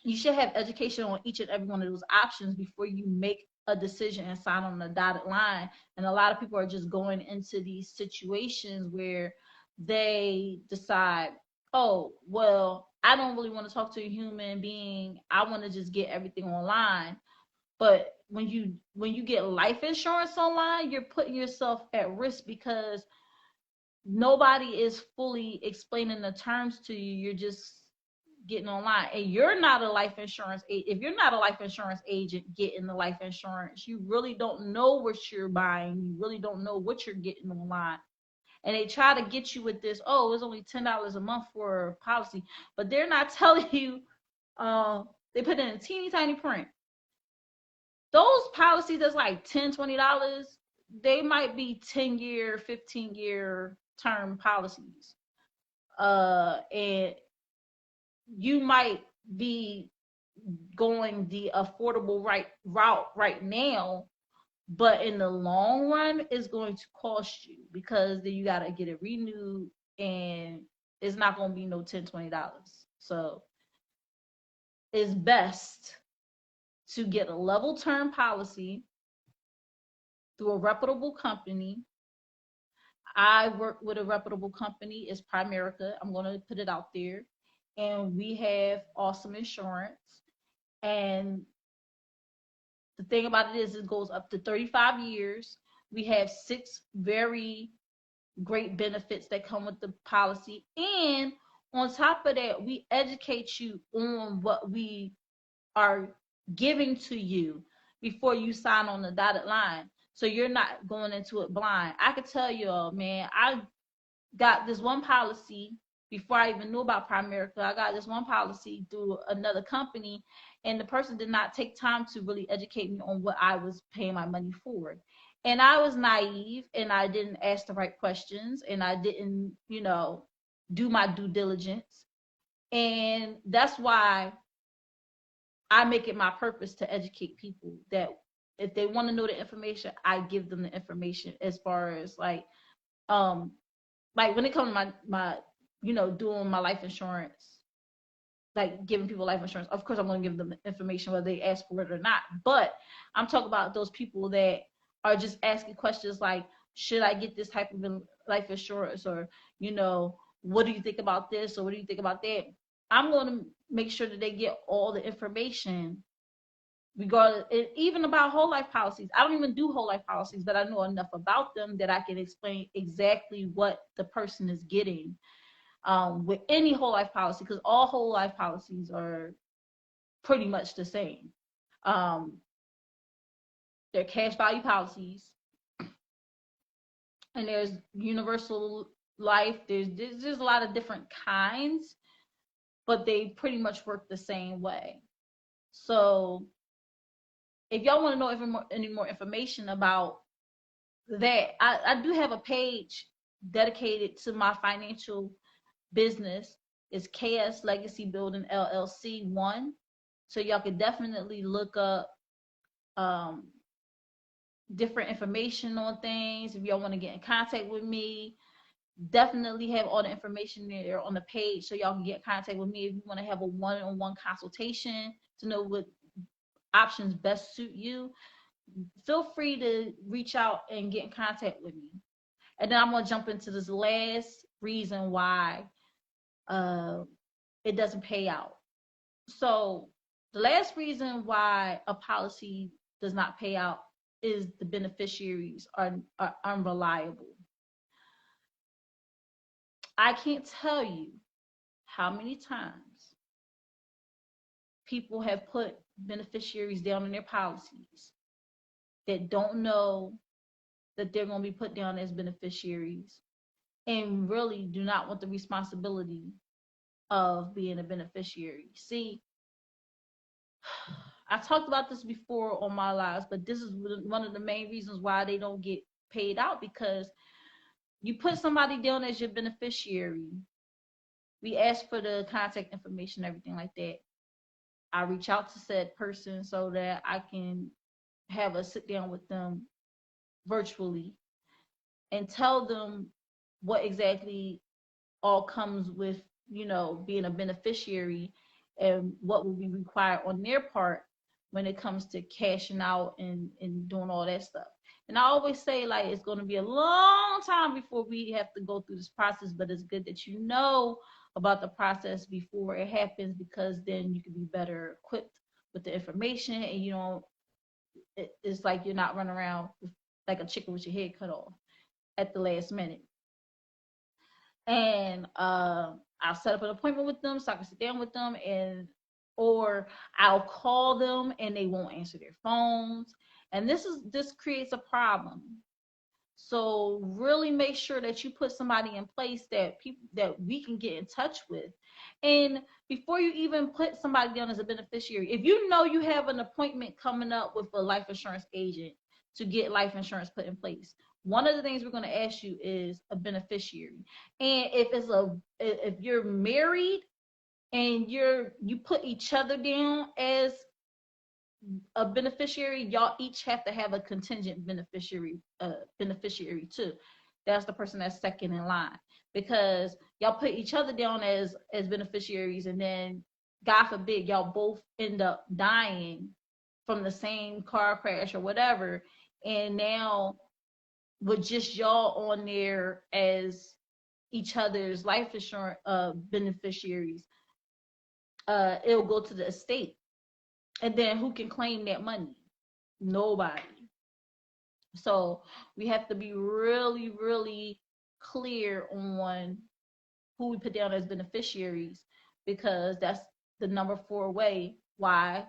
you should have education on each and every one of those options before you make a decision and sign on the dotted line. And a lot of people are just going into these situations where they decide, oh, well, I don't really want to talk to a human being, I want to just get everything online. But when you get life insurance online, you're putting yourself at risk because nobody is fully explaining the terms to you. You're just getting online, and you're not a life insurance if you're not a life insurance agent getting the life insurance, you really don't know what you're buying. You really don't know what you're getting online. And they try to get you with this, oh, it's only $10 a month for a policy, but they're not telling you. They put in a teeny tiny print. Those policies that's like $10, $20, they might be 10-year, 15-year term policies. And you might be going the affordable route right now, but in the long run, it's going to cost you because then you got to get it renewed, and it's not going to be no $10, $20. So it's best to get a level term policy through a reputable company. I work with a reputable company. It's Primerica. I'm going to put it out there. And we have awesome insurance. And the thing about it is, it goes up to 35 years. We have 6 very great benefits that come with the policy. And on top of that, we educate you on what we are giving to you before you sign on the dotted line. So you're not going into it blind. I could tell you, man, I got this one policy before I even knew about Primerica. I got this one policy through another company, and the person did not take time to really educate me on what I was paying my money for. And I was naive, and I didn't ask the right questions, and I didn't, do my due diligence. And that's why I make it my purpose to educate people that if they want to know the information, I give them the information as far as um like when it comes to my doing my life insurance, like giving people life insurance. Of course I'm going to give them the information whether they ask for it or not. But I'm talking about those people that are just asking questions like, should I get this type of life insurance, or what do you think about this, or what do you think about that? I'm going to make sure that they get all the information regardless, even about whole life policies. I don't even do whole life policies, but I know enough about them that I can explain exactly what the person is getting with any whole life policy, because all whole life policies are pretty much the same. They're cash value policies, and there's universal life. There's a lot of different kinds, but they pretty much work the same way. So if y'all want to know any more information about that, I do have a page dedicated to my financial business. It's KS Legacy Building LLC 1. So y'all could definitely look up different information on things. If y'all want to get in contact with me, definitely have all the information there on the page so y'all can get in contact with me if you want to have a one-on-one consultation to know what options best suit you. Feel free to reach out and get in contact with me. And then I'm going to jump into this last reason why it doesn't pay out. So the last reason why a policy does not pay out is the beneficiaries are unreliable. I can't tell you how many times people have put beneficiaries down in their policies that don't know that they're going to be put down as beneficiaries and really do not want the responsibility of being a beneficiary. See, I talked about this before on my lives, but this is one of the main reasons why they don't get paid out, because you put somebody down as your beneficiary. We ask for the contact information, everything like that. I reach out to said person so that I can have a sit down with them virtually and tell them what exactly all comes with, being a beneficiary and what will be required on their part when it comes to cashing out and doing all that stuff. And I always say, like, it's going to be a long time before we have to go through this process, but it's good that you know about the process before it happens, because then you can be better equipped with the information and you don't it's like you're not running around like a chicken with your head cut off at the last minute. And I'll set up an appointment with them so I can sit down with them, and or I'll call them and they won't answer their phones. And this creates a problem. So really make sure that you put somebody in place that people that we can get in touch with. And before you even put somebody down as a beneficiary, if you know you have an appointment coming up with a life insurance agent to get life insurance put in place, one of the things we're going to ask you is a beneficiary. And if you're married and you put each other down as a beneficiary, y'all each have to have a contingent beneficiary too. That's the person that's second in line, because y'all put each other down as beneficiaries, and then God forbid y'all both end up dying from the same car crash or whatever, and now with just y'all on there as each other's life insurance beneficiaries, it'll go to the estate. And then who can claim that money? Nobody. So we have to be really, really clear on who we put down as beneficiaries, because that's the number 4 way why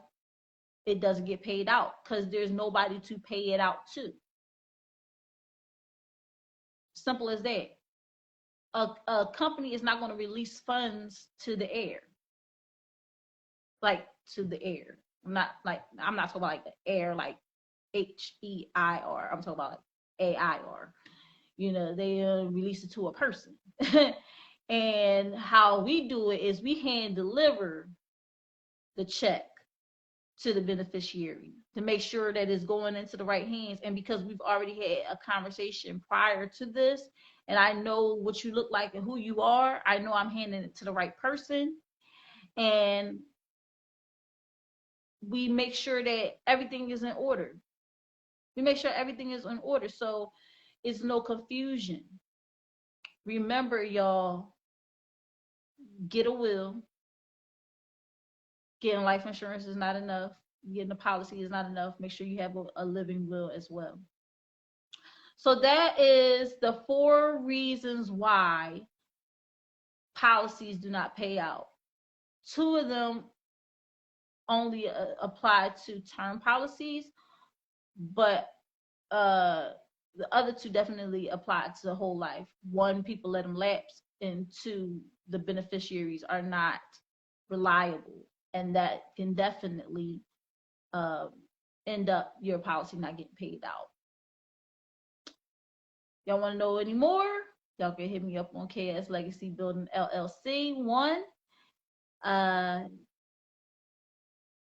it doesn't get paid out, because there's nobody to pay it out to. Simple as that. A company is not going to release funds to the air, like to the air. I'm not talking about like the air, like HEIR. I'm talking about like AIR. They release it to a person. And how we do it is we hand deliver the check to the beneficiary to make sure that it's going into the right hands. And because we've already had a conversation prior to this, and I know what you look like and who you are, I know I'm handing it to the right person. And we make sure that everything is in order. So it's no confusion. Remember, y'all, get a will. Getting life insurance is not enough. Getting a policy is not enough. Make sure you have a living will as well. So that is the 4 reasons why policies do not pay out. 2 of them only apply to term policies, but the other 2 definitely apply to the whole life. 1, people let them lapse, and 2, the beneficiaries are not reliable, and that can definitely end up your policy not getting paid out. Y'all want to know any more? Y'all can hit me up on KS Legacy Building LLC 1.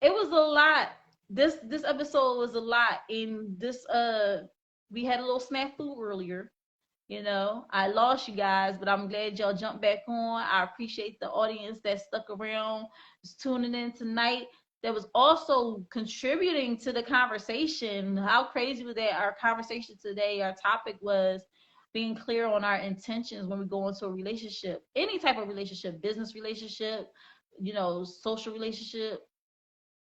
It was a lot. This episode was a lot. In this we had a little snafu earlier. I lost you guys, but I'm glad y'all jumped back on. I appreciate the audience that stuck around, was tuning in tonight, that was also contributing to the conversation. How crazy was that? Our conversation today, our topic was being clear on our intentions when we go into a relationship, any type of relationship, business relationship, social relationship,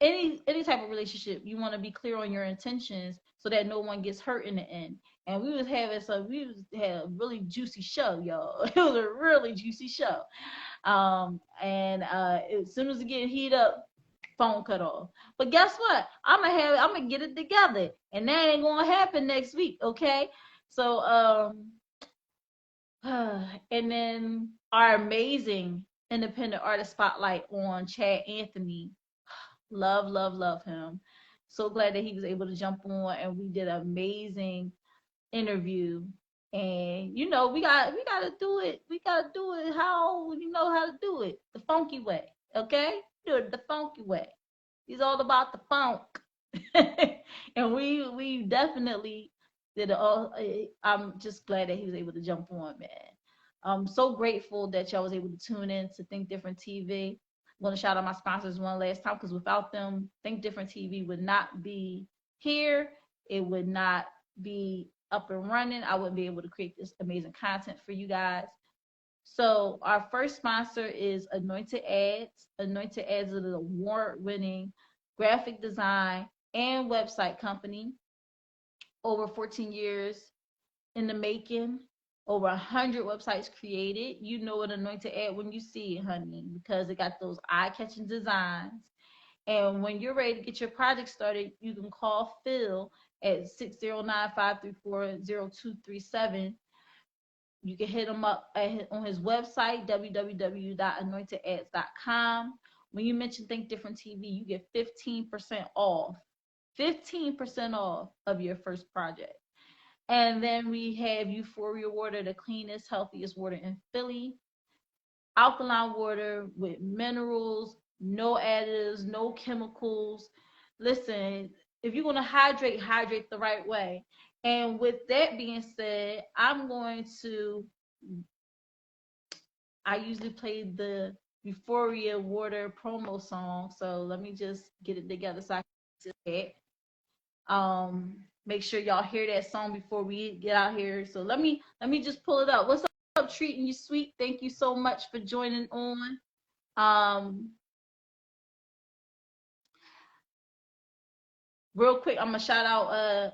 any type of relationship. You want to be clear on your intentions so that no one gets hurt in the end. And we had a really juicy show, y'all. It was a really juicy show. And as soon as it get heat up, phone cut off. But guess what? I'm gonna get it together, and that ain't gonna happen next week, okay? So and then our amazing independent artist spotlight on Chad Anthony. Love him. So glad that he was able to jump on, and we did an amazing interview. And we gotta do it. We gotta do it how you know how to do it, the funky way. Okay, do it the funky way. He's all about the funk, and we definitely did it all. I'm just glad that he was able to jump on, man. I'm so grateful that y'all was able to tune in to Think Different TV. I'm going to shout out my sponsors one last time, because without them, Think Different TV would not be here. It would not be up and running. I wouldn't be able to create this amazing content for you guys. So our first sponsor is Anointed Ads. Anointed Ads is an award-winning graphic design and website company. Over 14 years in the making. Over 100 websites created. You know an anointed ad when you see it, honey, because it got those eye-catching designs. And when you're ready to get your project started, you can call Phil at 609-534-0237. You can hit him up on his website, www.anointedads.com. When you mention Think Different TV, you get 15% off. 15% off of your first project. And then we have Uphoria water, the cleanest, healthiest water in Philly. Alkaline water with minerals, no additives, no chemicals. Listen, if you're going to hydrate, hydrate the right way. And with that being said, I usually play the Uphoria water promo song. So let me just get it together so I can do that. Make sure y'all hear that song before we get out here. So let me just pull it up. What's up, Treating You Sweet? Thank you so much for joining on. Real quick, I'm gonna shout out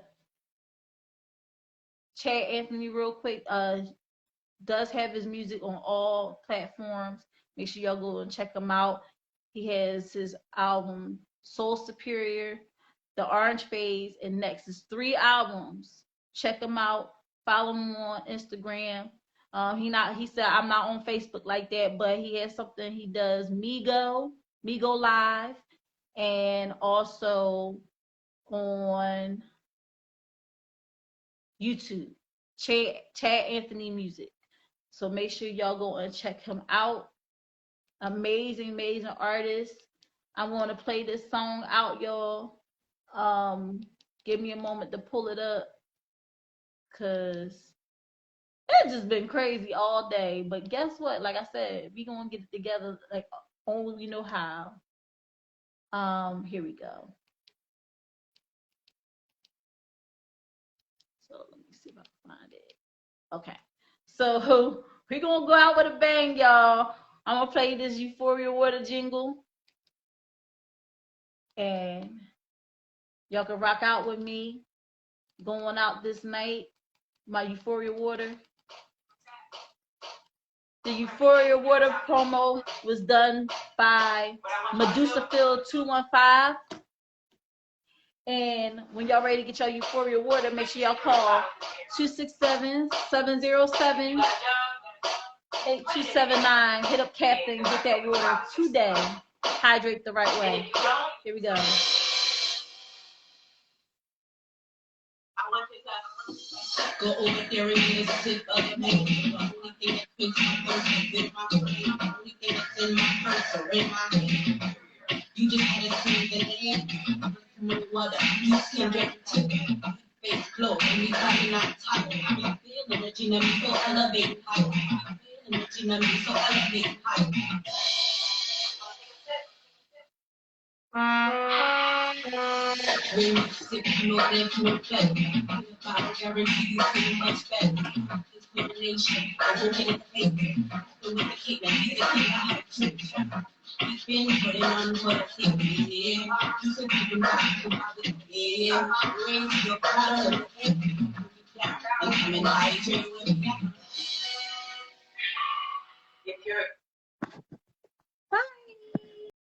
Chad Anthony real quick. Does have his music on all platforms. Make sure y'all go and check him out. He has his album Soul Superior, The Orange Phase, and Nexus. 3 albums. Check him out. Follow him on Instagram. He said I'm not on Facebook like that, but he has something he does, Migo Live, and also on YouTube, Chad Anthony Music. So make sure y'all go and check him out. Amazing, amazing artist. I want to play this song out, y'all. Give me a moment to pull it up, cause it's just been crazy all day. But guess what? Like I said, we gonna get it together like only we know how. Here we go. So let me see if I can find it. Okay. So we're gonna go out with a bang, y'all. I'm gonna play this Uphoria water jingle. And y'all can rock out with me. Going out this night. My Uphoria water. The Uphoria water promo was done by Medusa Field 215. And when y'all ready to get your Uphoria water, make sure y'all call 267-707-8279. Hit up Captain, get that water today. Hydrate the right way. Here we go. Go over there and get a sip of the milk. The only thing that makes me thirsty is my brain. The only thing that's in my purse or in my hand. You just gotta see the land. No water, you can get tip. Face glow, and we coming out tight. I'm feeling that you know me so elevated high. I'm feeling that you know me so elevated high. When you sip, you know there's no better. I guarantee you feel much better. This combination, I will get it fake. So with the cake, now he's a king, I have two. He's been putting on what I think, yeah. You said you've been rocking about it, yeah. Raise your bottle, and come and hydrate with me.